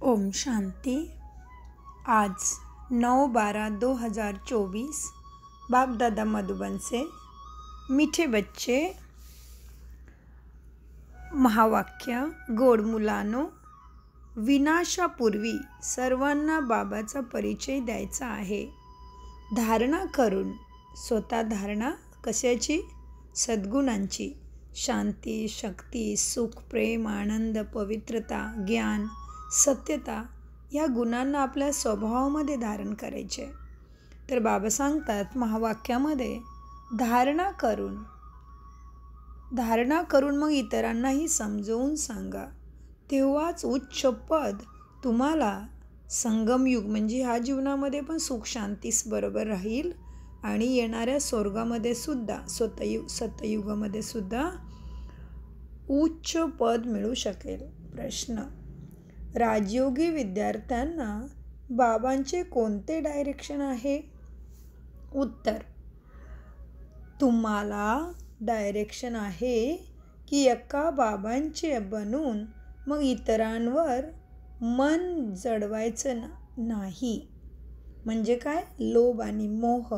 ओम शांती। आज 9/12/2024 बाप दादा मधुबन से। मीठे बच्चे, महावाक्य। गोड मुलांनो, विनाशापूर्वी सर्वांना बाबाचा परिचय द्यायचा आहे। धारणा करून स्वतः धारणा कशाची? सद्गुणांची। शांती, शक्ती, सुख, प्रेम, आनंद, पवित्रता, ज्ञान, सत्यता या गुणांना आपल्या स्वभावामध्ये धारण करायचे। तर बाबा सांगतात महावाक्यामध्ये, धारणा करून मग इतरांनाही समजवून सांगा, तेव्हाच उच्च पद तुम्हाला संगमयुग म्हणजे ह्या जीवनामध्ये पण सुख शांतीस बरोबर राहील आणि येणाऱ्या स्वर्गामध्ये सुद्धा सतयुगामध्ये सुद्धा उच्च पद मिळू शकेल। प्रश्न: राजयोगी विद्यार्थ्यांना बाबांचे कोणते डायरेक्शन आहे? उत्तर: तुम्हाला डायरेक्शन आहे की एका बाबांचे बनून मग इतरांवर मन जडवायचं नाही। म्हणजे काय? लोभ आणि मोह,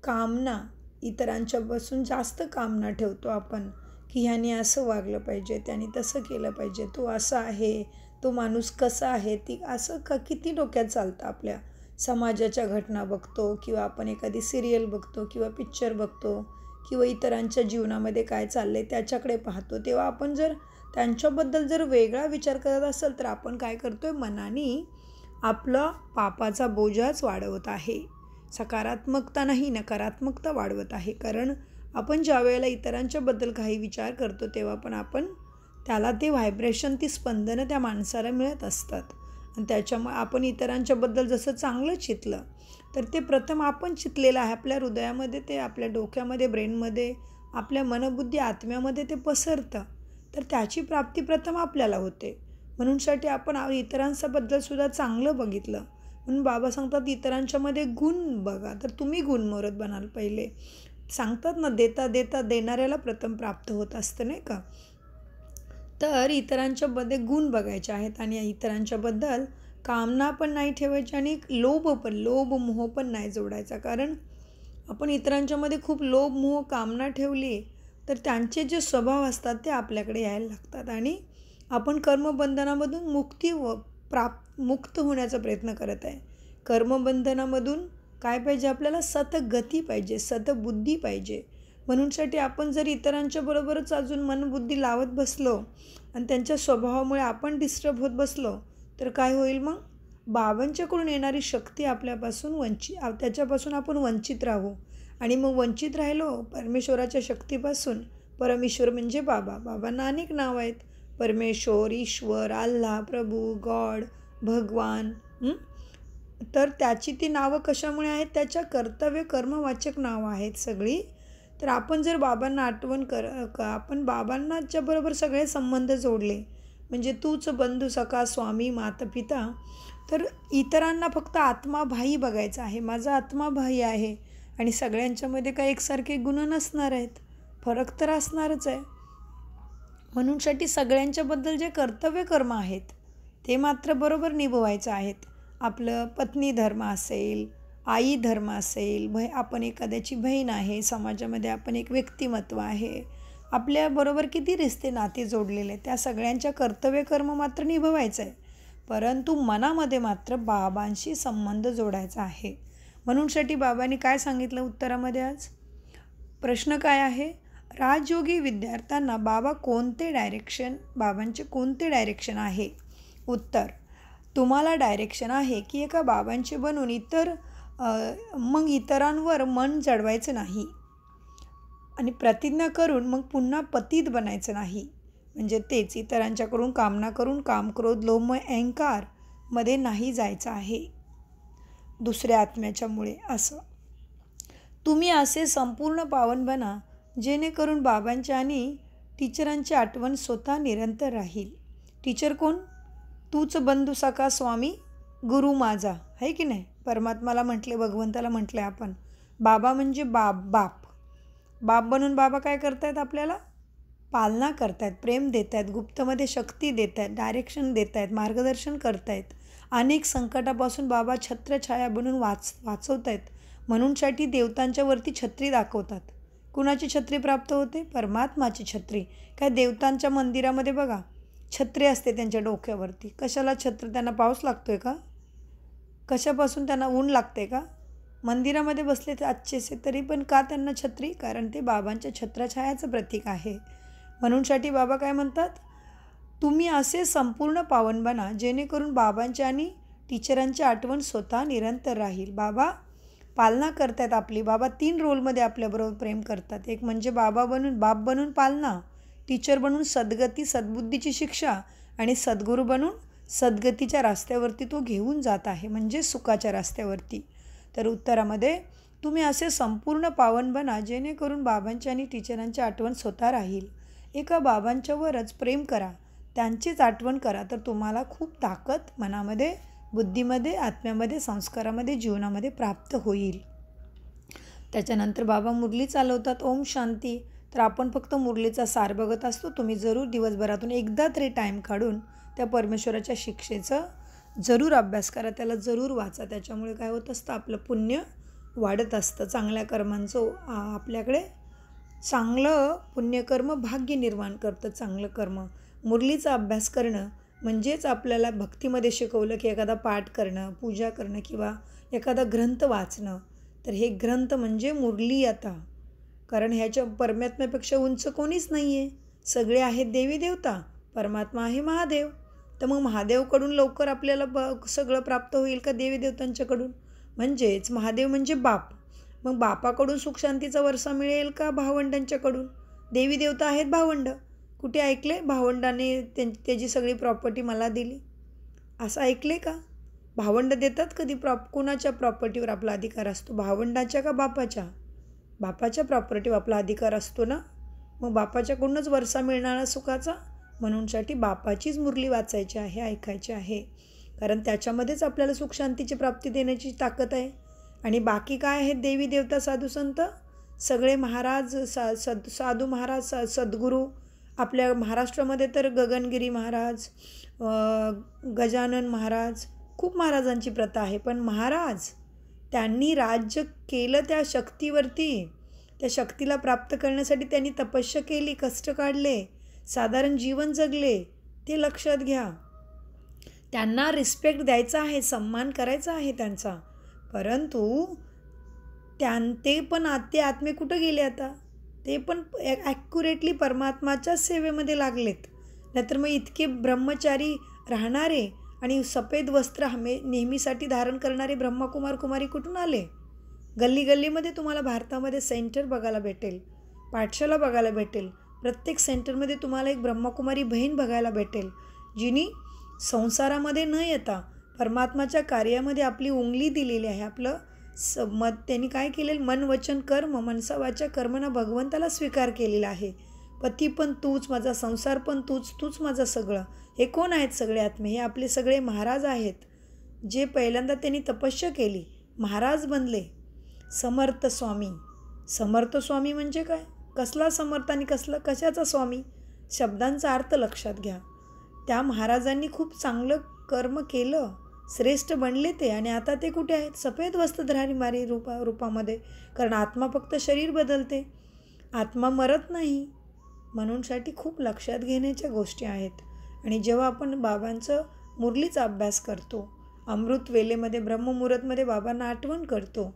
कामना, इतरांच्यापासून जास्त कामना ठेवतो आपण की ह्याने असं वागलं पाहिजे, त्याने तसं केलं पाहिजे, तो असा आहे, तो माणूस कसा आहे, ती असं किती डोक्यात चालतं आपल्या। समाजाच्या घटना बघतो किंवा आपण एखादी सिरियल बघतो किंवा पिक्चर बघतो किंवा इतरांच्या जीवनामध्ये काय चाललंय त्याच्याकडे पाहतो, तेव्हा आपण जर त्यांच्याबद्दल जर वेगळा विचार करत असेल तर आपण काय करतोय? मनाने आपला पापाचा बोजाच वाढवत आहे। सकारात्मकता नाही, नकारात्मकता वाढवत आहे। कारण आपण ज्या वेळेला इतरांच्याबद्दल काही विचार करतो तेव्हा पण आपण त्याला ते व्हायब्रेशन, ती स्पंदनं त्या माणसाला मिळत असतात आणि त्याच्यामुळे आपण इतरांच्याबद्दल जसं चांगलं चितलं तर ते प्रथम आपण चितलेलं आहे आपल्या हृदयामध्ये, ते आपल्या डोक्यामध्ये, ब्रेनमध्ये, आपल्या मनबुद्धी आत्म्यामध्ये ते पसरतं, तर त्याची प्राप्ती प्रथम आपल्याला होते। म्हणूनसाठी आपण इतरांच्याबद्दल सुद्धा चांगलं बघितलं म्हणून बाबा सांगतात इतरांच्यामध्ये गुण बघा, तर तुम्ही गुणमोरत बनाल पहिले। सांगतात ना, देता देता देणाऱ्याला प्रथम प्राप्त होत असतं, नाही का? तर इतरांच्यामध्ये गुण बघायचे आहेत आणि इतरांच्याबद्दल कामना पण नाही ठेवायची आणि लोभ मोह पण नाही जोडायचा। कारण आपण इतरांच्यामध्ये खूप लोभ मोह कामना ठेवली तर त्यांचे जे स्वभाव असतात ते आपल्याकडे यायला लागतात आणि आपण कर्मबंधनामधून मुक्त होण्याचा प्रयत्न करत आहे। कर्मबंधनामधून काय पाहिजे आपल्याला? सतगती पाहिजे, सतबुद्धी पाहिजे। म्हणूनसाठी आपण जर इतरांच्या बरोबरच अजून मनबुद्धी लावत बसलो आणि त्यांच्या स्वभावामुळे आपण डिस्टर्ब होत बसलो तर काय होईल? मग बाबांच्याकडून येणारी शक्ती आपल्यापासून त्याच्यापासून आपण वंचित राहू आणि मग वंचित राहिलो परमेश्वराच्या शक्तीपासून। परमेश्वर म्हणजे बाबा, बाबांना अनेक नाव आहेत, परमेश्वर, ईश्वर, अल्लाह, प्रभू, गॉड, भगवान। तर त्याची ती नावं कशामुळे आहेत? त्याच्या कर्तव्य कर्मवाचक नावं आहेत सगळी। तर आपण जर बाबांना आपण बाबांनाच्या बरोबर सगळे संबंध जोडले म्हणजे तूच बंधू, सखा, स्वामी, माता, पिता, तर इतरांना फक्त आत्माभाई बघायचं आहे। माझा आत्माभाई आहे आणि सगळ्यांच्यामध्ये काही एकसारखे गुण नसणार आहेत, फरक तर असणारच आहे। म्हणूनसाठी सगळ्यांच्याबद्दल जे कर्तव्य कर्म आहेत ते मात्र बरोबर निभवायचं आहेत। आपलं पत्नी धर्म असेल, आई धर्म असेल, आपण एखाद्याची बहीण आहे, समाजामध्ये आपण एक व्यक्तिमत्व आहे, आपल्याबरोबर किती रिश्ते नाते जोडलेले, त्या सगळ्यांच्या कर्तव्य कर्म मात्र निभवायचं आहे। परंतु मनामध्ये मात्र बाबांशी संबंध जोडायचा आहे। म्हणूनसाठी बाबांनी काय सांगितलं उत्तरामध्ये? आज प्रश्न काय आहे? राजयोगी विद्यार्थ्यांना बाबांचे कोणते डायरेक्शन आहे? उत्तर: तुम्हाला डायरेक्शन आहे की एका बाबांचे बनून मग इतरांवर मन जडवायचं नाही आणि प्रतिज्ञा करून मग पुन्हा पतित बनायचं नाही। म्हणजे तेच, इतरांच्याकडून कामना करून काम, क्रोध, लोभ, अहंकार मध्ये नाही जायचं आहे दुसऱ्या आत्म्याच्या मुळे। असं तुम्ही असे संपूर्ण पावन बना जेणेकरून बाबांची आणि टीचरांची आठवण स्वतः निरंतर राहील। टीचर कोण? तूच बंधू, सखा, स्वामी, गुरु माझा, आहे की नाही? परमात्माला म्हटले, भगवंताला म्हटले आपण। बाबा म्हणजे बाप बनून बाबा काय करतायत? आपल्याला पालना करतायत, प्रेम देत आहेत, गुप्तमध्ये शक्ती देत आहेत, डायरेक्शन देत आहेत, मार्गदर्शन करत आहेत. अनेक संकटापासून बाबा छत्रछाया बनून वाचवत आहेत. म्हणूनसाठी देवतांच्या वरती छत्री दाखवतात. कुणाची छत्री प्राप्त होते? परमात्माची छत्री. काय देवतांच्या मंदिरामध्ये बघा छत्री असते त्यांच्या डोक्यावरती. कशाला छत्र? त्यांना पाऊस लागतोय का? कशापासून त्यांना ऊन लागते का? मंदिरामध्ये बसले ते अच्छेसे तरी पण का त्यांना छत्री? कारण ते बाबांच्या छत्रछायाचं प्रतीक आहे. म्हणूनसाठी बाबा काय म्हणतात? तुम्ही असे संपूर्ण पावन बना जेणेकरून बाबांची आणि टीचरांची आठवण स्वतः निरंतर राहील. बाबा पालना करतात आपली. बाबा 3 रोलमध्ये आपल्याबरोबर प्रेम करतात. एक म्हणजे बाप बनून पालना, टीचर बनून सद्गती सद्बुद्धीची शिक्षा आणि सद्गुरू बनून सद्गतीच्या रस्त्यावरती तो घेऊन जात आहे, म्हणजे सुखाच्या रस्त्यावरती. तर उत्तरामध्ये तुम्ही असे संपूर्ण पावन बना जेणेकरून बाबांची आणि टीचरांची आठवण स्वतः राहील. एका बाबांच्यावरच प्रेम करा, त्यांचीच आठवण करा, तर तुम्हाला खूप ताकद मनामध्ये, बुद्धीमध्ये, आत्म्यामध्ये, संस्कारामध्ये, जीवनामध्ये प्राप्त होईल. त्याच्यानंतर बाबा मुरली चालवतात. ओम शांती. तर आपण फक्त मुरलीचा सार बघत असतो. तुम्ही जरूर दिवसभरातून एकदा तरी टाईम काढून त्या परमेश्वराच्या शिक्षेचं जरूर अभ्यास करा, त्याला जरूर वाचा. त्याच्यामुळे काय होत असतं? आपलं पुण्य वाढत असतं. चांगल्या कर्मांचं आपल्याकडे चांगलं पुण्यकर्म भाग्य निर्माण करतं. चांगलं कर्म मुरलीचा अभ्यास करणं म्हणजेच आपल्याला भक्तीमध्ये शिकवलं की एखादा पाठ करणं, पूजा करणं किंवा एखादा ग्रंथ वाचणं. तर हे ग्रंथ म्हणजे मुरली आता. कारण ह्याच्या परमात्म्यापेक्षा उंच कोणीच नाही आहे. सगळे आहेत देवी देवता, परमात्मा आहे महादेव. तर मग महादेवकडून लवकर आपल्याला सगळं प्राप्त होईल का देवी देवतांच्याकडून? म्हणजेच महादेव म्हणजे बाप. मग बापाकडून सुखशांतीचा वरसा मिळेल का भावंडांच्याकडून? देवी देवता आहेत भावंड. कुठे ऐकले भावंडाने त्याची सगळी प्रॉपर्टी मला दिली? असं ऐकले का? भावंड देतात कधी? कुणाच्या प्रॉपर्टीवर आपला अधिकार असतो? भावंडाच्या का बापाच्या? बापाच्या प्रॉपर्टीवर आपला अधिकार असतो ना. मग बापाच्याकडूनच वरसा मिळणारा सुखाचा. म्हणूनसाठी बापाचीच मुरली वाचायची आहे, ऐकायची आहे. कारण त्याच्यामध्येच आपल्याला सुखशांतीची प्राप्ती देण्याची ताकद आहे. आणि बाकी काय आहेत देवी देवता, साधू संत? सगळे महाराज, साधू महाराज, सद्गुरू. आपल्या महाराष्ट्रामध्ये तर गगनगिरी महाराज, गजानन महाराज, खूप महाराजांची प्रथा आहे. पण महाराज त्यांनी राज्य केलं त्या शक्तीवरती. त्या शक्तीला प्राप्त करण्यासाठी त्यांनी तपस्या केली, कष्ट काढले, साधारण जीवन जगले. ते लक्षात घ्या. त्यांना रिस्पेक्ट द्यायचा आहे, सन्मान करायचा आहे त्यांचा. परंतु ते आत्मे कुठं गेले आता? ते पण ॲक्युरेटली परमात्माच्याच सेवेमध्ये लागलेत. नाहीतर मग इतके ब्रह्मचारी राहणारे आणि सफेद वस्त्र नेहमीसाठी धारण करणारे ब्रह्मकुमार कुमारी कुठून आले? गल्ली गल्लीमध्ये तुम्हाला भारतामध्ये सेंटर बघायला भेटेल, पाठशाला बघायला भेटेल. प्रत्येक सेंटरमध्ये तुम्हाला एक ब्रह्मकुमारी बहीण बघायला भेटेल, जिनी संसारामध्ये न येता परमात्माच्या कार्यामध्ये आपली उंगली दिलेली आहे. आपलं त्यांनी काय केलेलं? मन वचन कर्म, मनसा वाचा कर्मना भगवंताला स्वीकार केलेला आहे. पती पण तूच, माझा संसार पण तूच, तूच माझं सगळं. हे कोण आहेत? सगळे आत्मे. हे आपले सगळे महाराज आहेत, जे पहिल्यांदा त्यांनी तपस्या केली, महाराज बनले. समर्थ स्वामी. समर्थ स्वामी म्हणजे काय? कसला समर्थ आणि कशाचा स्वामी? शब्दांचा अर्थ लक्षात घ्या. त्या महाराजांनी खूप चांगलं कर्म केलं, श्रेष्ठ बनले ते. आणि आता ते कुठे आहेत? सफेद वस्त्रधारी रूपामध्ये. कारण आत्मा फक्त शरीर बदलते, आत्मा मरत नाही. म्हणूनसाठी खूप लक्षात घेण्याच्या गोष्टी आहेत. आणि जेव्हा आपण बाबांचं मुरलीचा अभ्यास करतो, अमृत वेळेमध्ये ब्रह्ममुहूर्तमध्ये बाबांना आठवण करतो,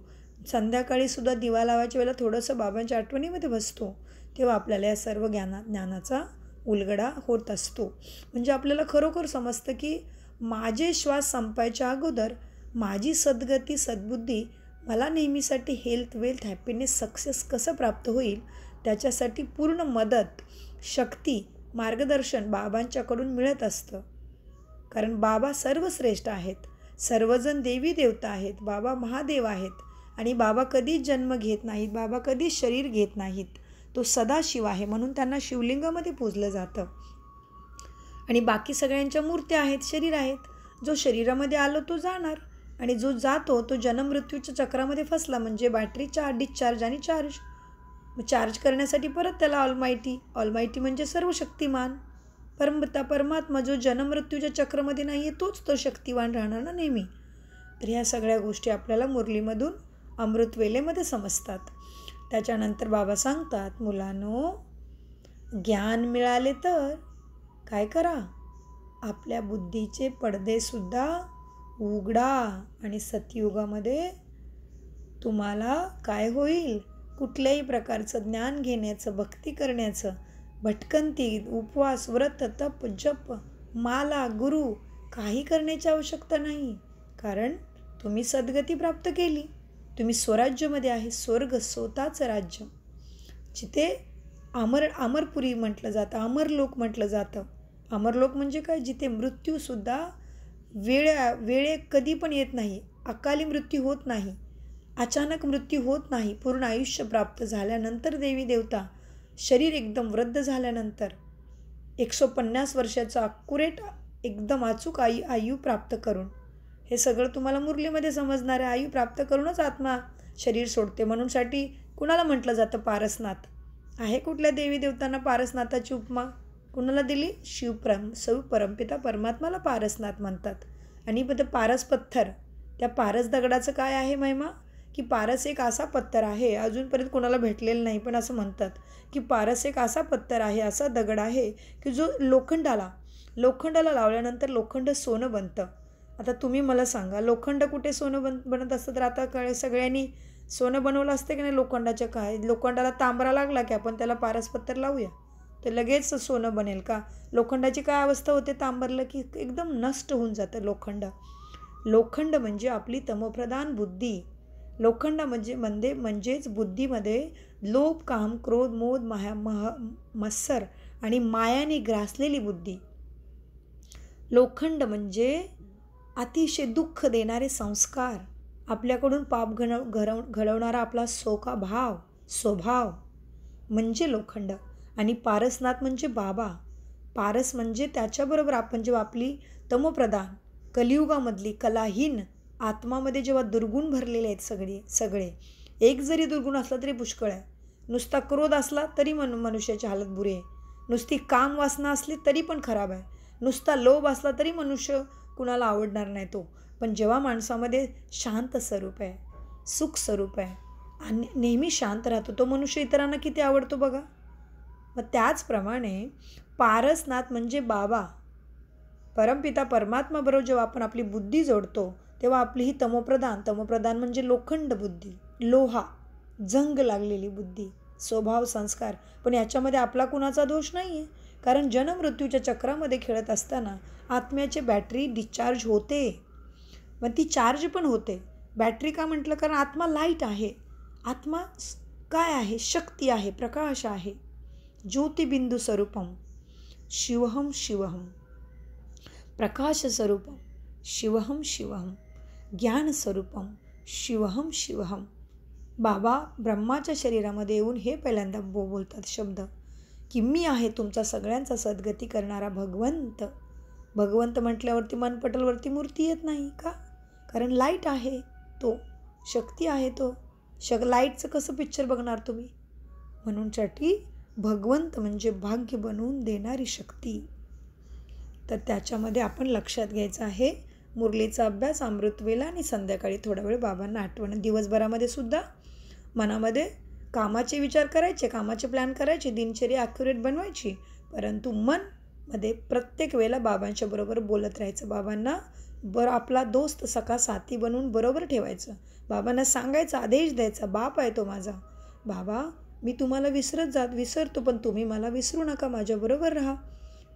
संध्याकाळीसुद्धा दिवा लावायच्या वेळेला थोडंसं बाबांच्या आठवणीमध्ये बसतो, तेव्हा आपल्याला या सर्व ज्ञानाचा उलगडा होत असतो. म्हणजे आपल्याला खरोखर समजतं की माझे श्वास संपायच्या अगोदर माझी सद्गती सद्बुद्धी मला नेहमीसाठी हेल्थ, वेल्थ, हॅपीनेस, सक्सेस कसं प्राप्त होईल त्याच्यासाठी पूर्ण मदत, शक्ती, मार्गदर्शन बाबांच्याकडून मिळत असतं. कारण बाबा सर्वश्रेष्ठ आहेत. सर्वजण देवी देवता आहेत. बाबा महादेव आहेत. आणि बाबा कधीच जन्म घेत नाहीत, बाबा कधीच शरीर घेत नाहीत. तो सदाशिव आहे, म्हणून त्यांना शिवलिंगामध्ये पूजलं जातं. आणि बाकी सगळ्यांच्या मूर्त्या आहेत, शरीर आहेत. जो शरीरामध्ये आलो तो जाणार, आणि जो जातो तो जन्म मृत्यूच्या चक्रामध्ये फसला, म्हणजे बॅटरी डिस्चार्ज आणि चार्ज. मग चार्ज करण्यासाठी परत त्याला ऑलमायटी म्हणजे सर्व शक्तिमान परमात्मा जो जन्ममृत्यूच्या चक्रामध्ये नाही आहे तोच तो शक्तिवान राहणार ना नेहमी. तर ह्या सगळ्या गोष्टी आपल्याला मुरलीमधून अमृतवेलेमध्ये समजतात. त्याच्यानंतर बाबा सांगतात, मुलांनो, ज्ञान मिळाले तर काय करा, आपल्या बुद्धीचे पडदेसुद्धा उघडा आणि सतयुगामध्ये तुम्हाला काय होईल, कुठल्याही प्रकारचं ज्ञान घेण्याचं, भक्ती करण्याचं, भटकंती, उपवास, व्रत, तप, जप, माला, गुरु काही करण्याची आवश्यकता नाही. कारण तुम्ही सद्गती प्राप्त केली. तुम्ही स्वराज्यामध्ये आहे. स्वर्ग स्वतःचं राज्य, जिथे अमरपुरी म्हटलं जातं, अमरलोक म्हटलं जातं. अमरलोक म्हणजे काय, जिथे मृत्यूसुद्धा वेळे कधी पण येत नाही, अकाली मृत्यू होत नाही, अचानक मृत्यू होत नाही. पूर्ण आयुष्य प्राप्त झाल्यानंतर देवी देवता शरीर एकदम वृद्ध झाल्यानंतर 150 वर्षाचं अक्युरेट एकदम अचूक आयु प्राप्त करून, हे सगळं तुम्हाला मुरलीमध्ये समजणार आहे. आयु प्राप्त करूनच आत्मा शरीर सोडते. म्हणूनसाठी कुणाला म्हटलं जातं पारसनाथ. आहे कुठल्या देवी देवतांना पारसनाथाची उपमा कुणाला दिली? परमपिता परमात्माला पारसनाथ म्हणतात. आणि पारस पत्थर, त्या पारस दगडाचं काय आहे महिमा, की पारस एक असा पत्थर आहे, अजूनपर्यंत कोणाला भेटलेलं नाही, पण असं म्हणतात की पारस एक असा पत्थर आहे, असा दगड आहे की जो लोखंडाला लावल्यानंतर लोखंड सोनं बनतं. आता तुम्ही मला सांगा, लोखंड कुठे सोनं बनत असतं? तर आता सगळ्यांनी सोनं बनवलं असतं की नाही लोखंडाच्या? काय लोखंडाला तांबरा लागला की आपण त्याला पारस पत्थर लावूया तर लगेच सोनं बनेल का? लोखंडाची काय अवस्था होते तांबरलं की एकदम नष्ट होऊन जातं लोखंड म्हणजे आपली तमोप्रधान बुद्धी. लोखंड म्हणजेच बुद्धीमध्ये लोभ, काम, क्रोध, मोद, मत्सर आणि मायाने ग्रासलेली बुद्धी. लोखंड म्हणजे अतिशय दुःख देणारे संस्कार, आपल्याकडून पाप घडवणारा आपला स्वभाव म्हणजे लोखंड. आणि पारसनाथ म्हणजे बाबा. पारस म्हणजे त्याच्याबरोबर आपण जेव्हा आपली तमोप्रधान कलियुगामधली कलाहीन आत्मामध्ये जेव्हा दुर्गुण भरलेले आहेत सगळे, एक जरी दुर्गुण असला तरी पुष्कळ आहे. नुसता क्रोध असला तरी मनुष्याची हालत बुरी आहे. नुसती काम वासना असली तरी पण खराब आहे. नुसता लोभ असला तरी मनुष्य कुणाला आवडणार नाही तो. पण जेव्हा माणसामध्ये शांत स्वरूप आहे, सुख स्वरूप आहे आणि नेहमी शांत राहतो, तो मनुष्य इतरांना किती आवडतो बघा. मग त्याचप्रमाणे पारसनाथ म्हणजे बाबा, परमपिता परमात्माबरोबर जेव्हा आपण आपली बुद्धी जोडतो तेव्हा आपली ही तमोप्रधान म्हणजे लोखंड बुद्धी, लोहा, जंग लागलेली बुद्धी, स्वभाव, संस्कार. पण याच्यामध्ये आपला कुणाचा दोष नाही आहे. कारण जन्ममृत्यूच्या चक्रामध्ये खेळत असताना आत्म्याची बॅटरी डिस्चार्ज होते, मग ती चार्ज पण होते. बॅटरी का म्हटलं? कारण आत्मा लाईट आहे. आत्मा काय आहे? शक्ती आहे, प्रकाश आहे. ज्योतिबिंदू स्वरूपम शिवहम प्रकाश स्वरूपम शिवहम ज्ञान स्वरूपम शिवहम. बाबा ब्रह्माच्या शरीरामध्ये येऊन हे पहिल्यांदा बोलतात शब्द की मी आहे तुमचा सगळ्यांचा सद्गती करणारा भगवंत. भगवंत म्हटल्यावरती मनपटलवरती मूर्ती येत नाही का? कारण लाईट आहे तो, शक्ती आहे तो. लाईटचं कसं पिक्चर बघणार तुम्ही? म्हणूनसाठी भगवंत म्हणजे भाग्य बनवून देणारी शक्ती. तर त्याच्यामध्ये आपण लक्षात घ्यायचं आहे मुरलीचा अभ्यास, अमृतवेला आणि संध्याकाळी थोडा वेळ बाबांना आठवण. दिवसभरामध्ये सुद्धा मनामध्ये कामाचे विचार करायचे, कामाचे प्लॅन करायचे, दिनचर्या ॲक्युरेट बनवायची, परंतु मनमध्ये प्रत्येक वेळेला बाबांच्या बरोबर बोलत राहायचं. बाबांना आपला दोस्त, सखा, साथी बनवून बरोबर ठेवायचं. बाबांना सांगायचं, आदेश द्यायचा, बाप आहे तो माझा. बाबा मी तुम्हाला विसरतो, पण तुम्ही मला विसरू नका, माझ्याबरोबर राहा.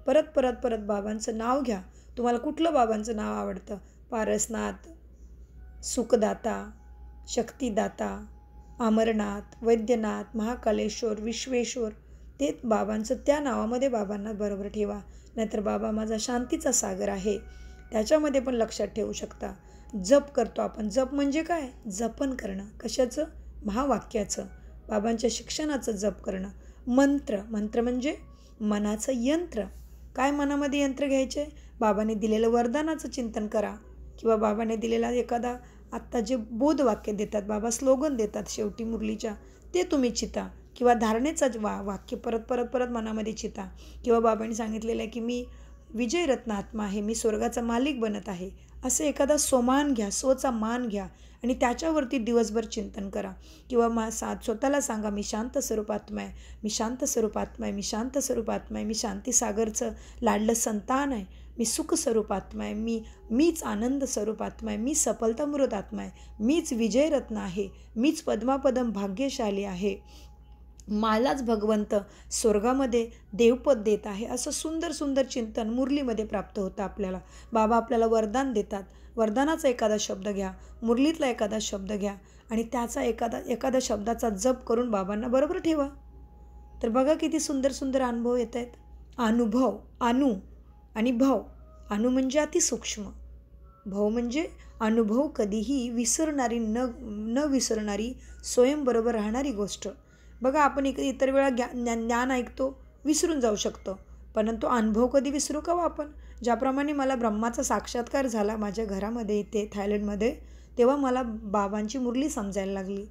परत बाबांचं नाव घ्या. तुम्हाला कुठलं बाबांचं नाव आवडतं? पारसनाथ, सुखदाता, शक्तिदाता, अमरनाथ, वैद्यनाथ, महाकालेश्वर, विश्वेश्वर, ते बाबांचं त्या नावामध्ये बाबांना बरोबर ठेवा. नाहीतर बाबा माझा शांतीचा सागर आहे, त्याच्यामध्ये पण लक्षात ठेवू शकता. जप करतो आपण. जप म्हणजे काय? जपन करणं. कशाचं? महावाक्याचं, बाबांच्या शिक्षणाचं जप करणं. मंत्र म्हणजे मनाचं यंत्र. काय मनामध्ये यंत्र घ्यायचे? बाबांनी दिलेलं वरदानाचं चिंतन करा, किंवा बाबांनी दिलेला एखादा आत्ता जे बोधवाक्य देतात बाबा, स्लोगन देतात शेवटी मुरलीच्या, ते तुम्ही चिता. किंवा धारणेचंच वाक्य परत परत परत मनामध्ये चिता, किंवा बाबांनी सांगितलेलं आहे की मी विजयरत्न आत्मा आहे, मी स्वर्गाचा मालिक बनत आहे, असं एखादा सोमान घ्या, स्वचा मान घ्या आणि त्याच्यावरती दिवसभर चिंतन करा. किंवा स्वतःला सांगा, मी शांत स्वरूप आत्मा आहे, मी शांत स्वरूप आत्मा आहे, मी शांत स्वरूप आत्मा आहे, मी शांतीसागरचं लाडलं संतान आहे, मी सुख स्वरूप आत्मा आहे, मीच आनंद स्वरूप आत्मा आहे, मी सफलतामृत आत्मा आहे, मीच विजयरत्न आहे, मीच पद्मापदम भाग्यशाली आहे, मलाच भगवंत स्वर्गामध्ये देवपद देत आहे. असं सुंदर सुंदर चिंतन मुरलीमध्ये प्राप्त होतं आपल्याला. बाबा आपल्याला वरदान देतात. वरदानाचा एखादा शब्द घ्या, मुरलीतला एखादा शब्द घ्या आणि त्याचा एखादा शब्दाचा जप करून बाबांना बरोबर ठेवा. तर बघा किती सुंदर सुंदर अनुभव येत आहेत. अनुभव, अनु आणि भव. अनु म्हणजे अतिसूक्ष्म, भव म्हणजे अनुभव, कधीही विसरणारी न विसरणारी, स्वयंबरोबर राहणारी गोष्ट. बघा आपण इतर वेळा ज्ञान ऐकतो, विसरून जाऊ शकतो, परंतु अनुभव कधी विसरू का आपण? ज्याप्रमाणे मला ब्रह्माचा साक्षात्कार झाला माझ्या घरामध्ये इथे थायलंडमध्ये, तेव्हा मला बाबांची मुरली समजायला लागली.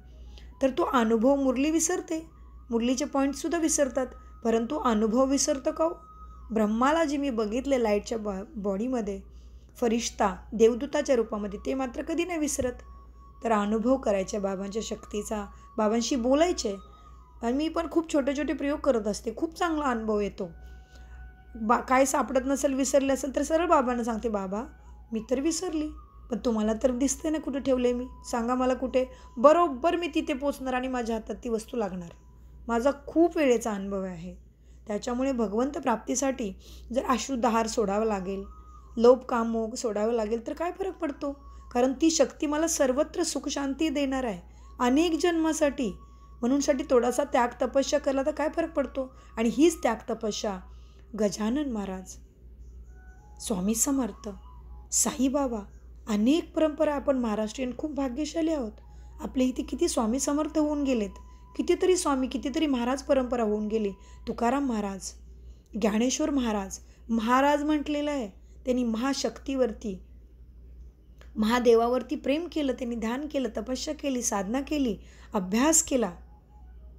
तर तो अनुभव, मुरली विसरते, मुरलीचे पॉईंटसुद्धा विसरतात, परंतु अनुभव विसरतं का हो? ब्रह्माला जे मी बघितले लाईटच्या बॉडीमध्ये, फरिश्ता देवदूताच्या रूपामध्ये, ते मात्र कधी नाही विसरत. तर अनुभव करायचे बाबांच्या शक्तीचा, बाबांशी बोलायचे. आणि मी पण खूप छोटे छोटे प्रयोग करत असते, खूप चांगला अनुभव येतो. काय सापडत नसेल, विसरले असेल तर सरळ बाबांना सांगते, बाबा मी तर विसरली, पण तुम्हाला तर दिसते ना कुठे ठेवले मी, सांगा मला कुठे. बरोबर मी तिथे पोचणार आणि माझ्या हातात ती वस्तू लागणार. माझा खूप वेळेचा अनुभव आहे. त्याच्यामुळे भगवंत प्राप्तीसाठी जर अश्रुदहार सोडावं लागेल, लोभ कामोग सोडावं लागेल, तर काय फरक पडतो? कारण ती शक्ती मला सर्वत्र सुखशांती देणार आहे अनेक जन्मासाठी. म्हणूनसाठी थोडासा त्याग तपस्या केला तर काय फरक पडतो? आणि हीच त्याग तपस्या गजानन महाराज, स्वामी समर्थ, साईबाबा, अनेक परंपरा, आपण महाराष्ट्रीयन खूप भाग्यशाली आहोत. आपल्या इथे किती स्वामी समर्थ होऊन गेलेत, कितीतरी स्वामी, कितीतरी महाराज परंपरा होऊन गेली. तुकाराम महाराज, ज्ञानेश्वर महाराज, महाराज म्हटलेलं आहे. त्यांनी महाशक्तीवरती, महादेवावरती प्रेम केलं, त्यांनी ध्यान केलं, तपस्या केली, साधना केली, अभ्यास केला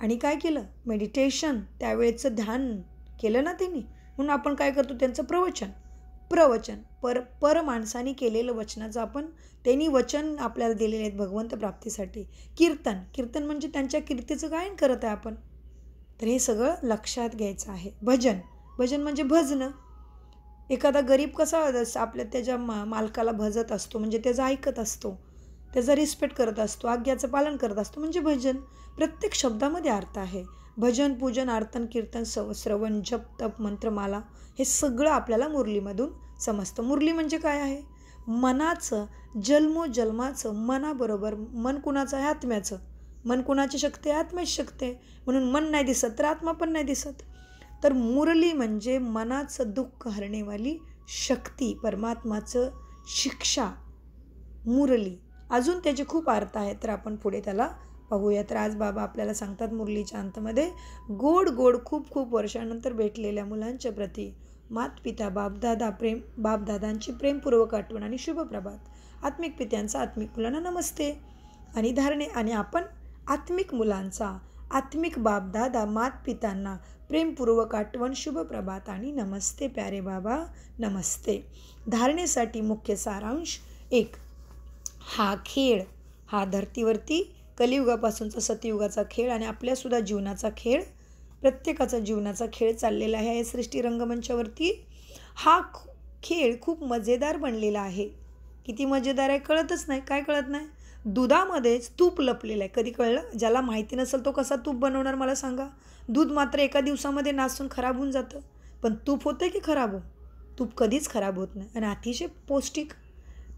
आणि काय केलं? मेडिटेशन, त्यावेळेचं ध्यान केलं ना त्यांनी. म्हणून आपण काय करतो? त्यांचं प्रवचन पर माणसाने केलेलं वचनाचं आपण, त्यांनी वचन आपल्याला दिलेले आहेत भगवंत प्राप्तीसाठी. कीर्तन म्हणजे त्यांच्या कीर्तीचं गायन करत आहे आपण. तर हे सगळं लक्षात घ्यायचं आहे. भजन म्हणजे भजनं. एखादा गरीब कसा आपल्या त्याच्या मालकाला भजत असतो, म्हणजे त्याचं ऐकत असतो, त्याचा रिस्पेक्ट करत असतो, आज्ञाचं पालन करत असतो, म्हणजे भजन. प्रत्येक शब्दामध्ये अर्थ आहे. भजन, पूजन, आर्तन, कीर्तन, श्रवण, जप, तप, मंत्रमाला, हे सगळं आपल्याला मुरलीमधून समजतं. मुरली म्हणजे काय आहे? मनाचं, जन्मोजन्माचं, मनाबरोबर. मन कुणाचं आहे? आत्म्याचं. मन कुणाची शक्ती आहे? आत्म्याची शक्ती आहे. म्हणून मन नाही दिसत तर आत्मा पण नाही दिसत. तर मुरली म्हणजे मनाचं दुःख हरण्यावाली शक्ती, परमात्माचं शिक्षा, मुरली. अजून त्याचे खूप अर्थ आहेत, तर आपण पुढे त्याला पाहूया. तर आज बाबा आपल्याला सांगतात मुरलीच्या अंतमध्ये, गोड खूप खूप वर्षानंतर भेटलेल्या मुलांच्या प्रती मातपिता, बापदादांची प्रेमपूर्वक आठवण आणि शुभप्रभात. आत्मिक पित्यांचा आत्मिक मुलांना नमस्ते आणि धारणे. आणि आपण आत्मिक मुलांचा, आत्मिक बापदादा, मातपितांना प्रेमपूर्वक आठवण, शुभप्रभात आणि नमस्ते प्यारे बाबा, नमस्ते. धारणेसाठी मुख्य सारांश 1. हा खेळ, हा धर्तीवरती कलियुगापासूनचा सतयुगाचा खेळ आणि आपल्यासुद्धा जीवनाचा खेळ, प्रत्येकाचा जीवनाचा खेळ चाललेला आहे या सृष्टी रंगमंचावरती. हा खेळ खूप मजेदार बनलेला आहे. किती मजेदार आहे कळतच नाही. काय कळत नाही? दुधामध्येच तूप लपलेलं आहे. कधी कळलं? ज्याला माहिती नसेल तो कसा तूप बनवणार मला सांगा? दूध मात्र एका दिवसामध्ये नासून खराब होऊन जातं, पण तूप होतं की खराब हो? तूप कधीच खराब होत नाही आणि अतिशय पौष्टिक.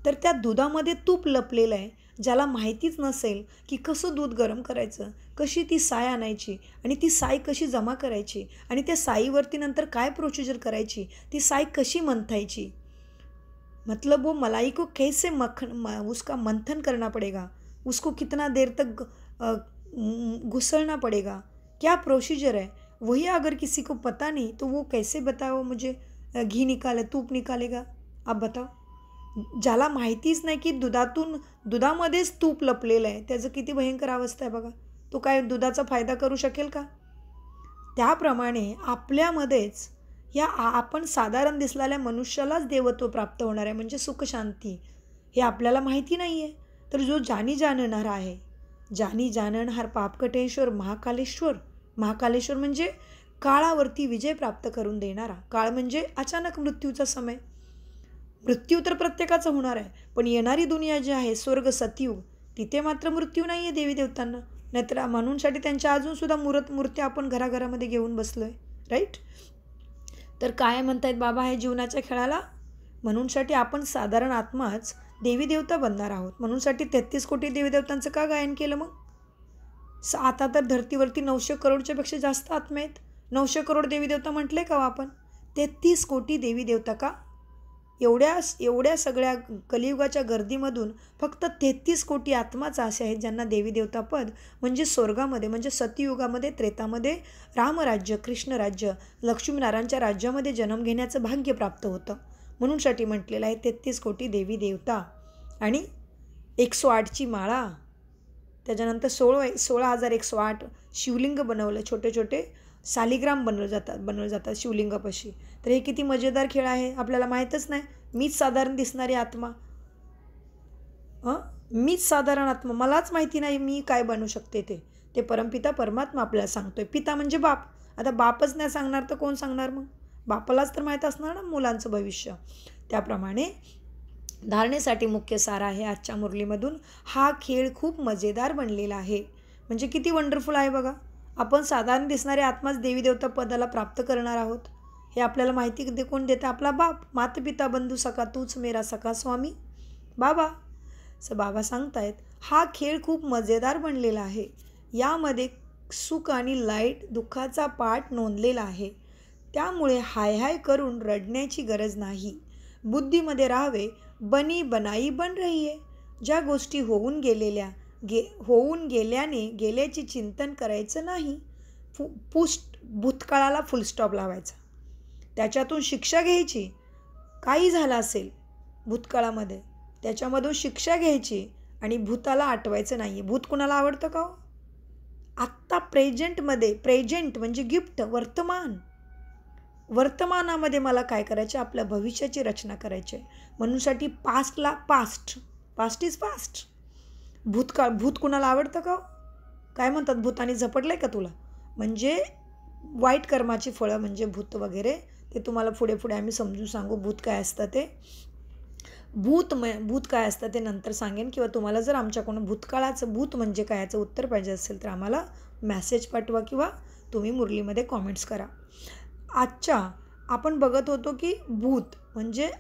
तर त्या दुधामध्ये तूप लपलेलं आहे. ज्याला माहितीच नसेल की कसं दूध गरम करायचं, कशी ती साय आणायची आणि ती साय कशी जमा करायची आणि त्या साईवरती नंतर काय प्रोसिजर करायची, ती साय कशी मंथायची, मतलब वो मलाई को कैसे उसका मंथन करना पड़ेगा, उसको कितना देर तक घुसड़ना पड़ेगा, क्या प्रोसीजर है, वही अगर किसी को पता नहीं तो वो कैसे बताओ मुझे घी निकाले, तूप निकालेगा? आप बताओ. ज्याला माहितीच नाही की दुधामध्येच तूप लपलेलं आहे, त्याचं किती भयंकर अवस्था आहे बघा. तो काय दुधाचा फायदा करू शकेल का? त्याप्रमाणे आपल्यामध्येच या आपण साधारण दिसलेल्या मनुष्यालाच देवत्व प्राप्त होणार आहे, म्हणजे सुख शांती हे आपल्याला माहिती नाही आहे. तर जो जानी जाणणारा आहे, जानी जाणणारा पापकटेश्वर महाकालेश्वर म्हणजे काळावरती विजय प्राप्त करून देणारा. काळ म्हणजे अचानक मृत्यूचा समय. मृत्यू तर प्रत्येकाचा होणार आहे, पण येणारी दुनिया जी आहे स्वर्ग सतयुग, तिथे मात्र मृत्यू नाही आहे देवी देवतांना. नाहीतर म्हणूनसाठी त्यांच्या अजूनसुद्धा मूर्त्या आपण घराघरामध्ये घेऊन बसलोय, राईट. तर काय म्हणतायत बाबा हे जीवनाच्या खेळाला? म्हणूनसाठी आपण साधारण आत्माच देवी देवता बनणार आहोत. म्हणूनसाठी 33 कोटी देवी देवतांचं का गायन केलं मग? आता तर धर्तीवरती 900 करोडच्या पेक्षा जास्त आत्मा आहेत. 900 करोड देवी देवता म्हटले का आपण? 33 कोटी देवी देवता का? एवढ्या सगळ्या कलियुगाच्या गर्दीमधून फक्त 33 कोटी आत्माच असे आहेत ज्यांना देवी देवता पद म्हणजे स्वर्गामध्ये, म्हणजे सतयुगामध्ये, त्रेतामध्ये रामराज्य, कृष्णराज्य, लक्ष्मीनारायणच्या राज्यामध्ये जन्म घेण्याचं भाग्य प्राप्त होतं. म्हणूनसाठी म्हटलेलं आहे 33 कोटी देवी देवता आणि 108ची माळा, त्याच्यानंतर 16,108 शिवलिंग बनवलं, छोटे छोटे शालिग्राम बनवले जातात शिवलिंगापाशी. तर हे किती मजेदार खेळ आहे, आपल्याला माहीतच नाही. मीच साधारण दिसणारी आत्मा, मीच साधारण आत्मा, मलाच माहिती नाही मी काय बनू शकते. ते परमपिता परमात्मा आपल्याला सांगतोय. पिता म्हणजे बाप. आता बापच नाही सांगणार तर कोण सांगणार मग? बापालाच तर माहीत असणार ना मुलांचं भविष्य. त्याप्रमाणे धारणेसाठी मुख्य सार आहे आजच्या मुरलीमधून. हा खेळ खूप मजेदार बनलेला आहे. म्हणजे किती वंडरफुल आहे बघा. आपण साधारण दिसणारे आत्माच देवी देवता पदाला प्राप्त करणार आहोत. हे आपल्याला माहिती कोण देतं? आपला बाप, मातपिता, बंधू सखा, तूच मेरा सखा स्वामी बाबा. असं बाबा सांगतायत. हा खेळ खूप मजेदार बनलेला आहे. यामध्ये सुख आणि लाईट दुःखाचा पाठ नोंदलेला आहे. त्यामुळे हाय हाय करून रडण्याची गरज नाही. बुद्धीमध्ये राहावे, बनी बनाई बन रही आहे. ज्या गोष्टी होऊन गेल्याने गेल्याचे चिंतन करायचं नाही. भूतकाळाला फुलस्टॉप लावायचा, त्याच्यातून शिक्षा घ्यायची. काही झालं असेल भूतकाळामध्ये त्याच्यामधून शिक्षा घ्यायची आणि भूताला आठवायचं नाही. भूत कुणाला आवडतं का? आत्ता प्रेझेंट म्हणजे गिफ्ट, वर्तमानामध्ये मला काय करायचे? आपल्या भविष्याची रचना करायची. म्हणूनसाठी पास्ट इज पास्ट. भूत कुणाला आवडतं का? काय म्हणतात, भूताने झपटलंय का तुला? म्हणजे वाईट कर्माची फळं म्हणजे भूत वगैरे. ते तुम्हाला पुढे आम्ही समजून सांगू भूत काय असतं ते. भूत काय असतं ते नंतर सांगेन. किंवा तुम्हाला जर आमच्याकडून भूतकाळाचं भूत म्हणजे काय याचं उत्तर पाहिजे असेल तर आम्हाला मॅसेज पाठवा किंवा तुम्ही मुरलीमध्ये कॉमेंट्स करा. आजच्या आपण बघत होतो की भूत म्हणजे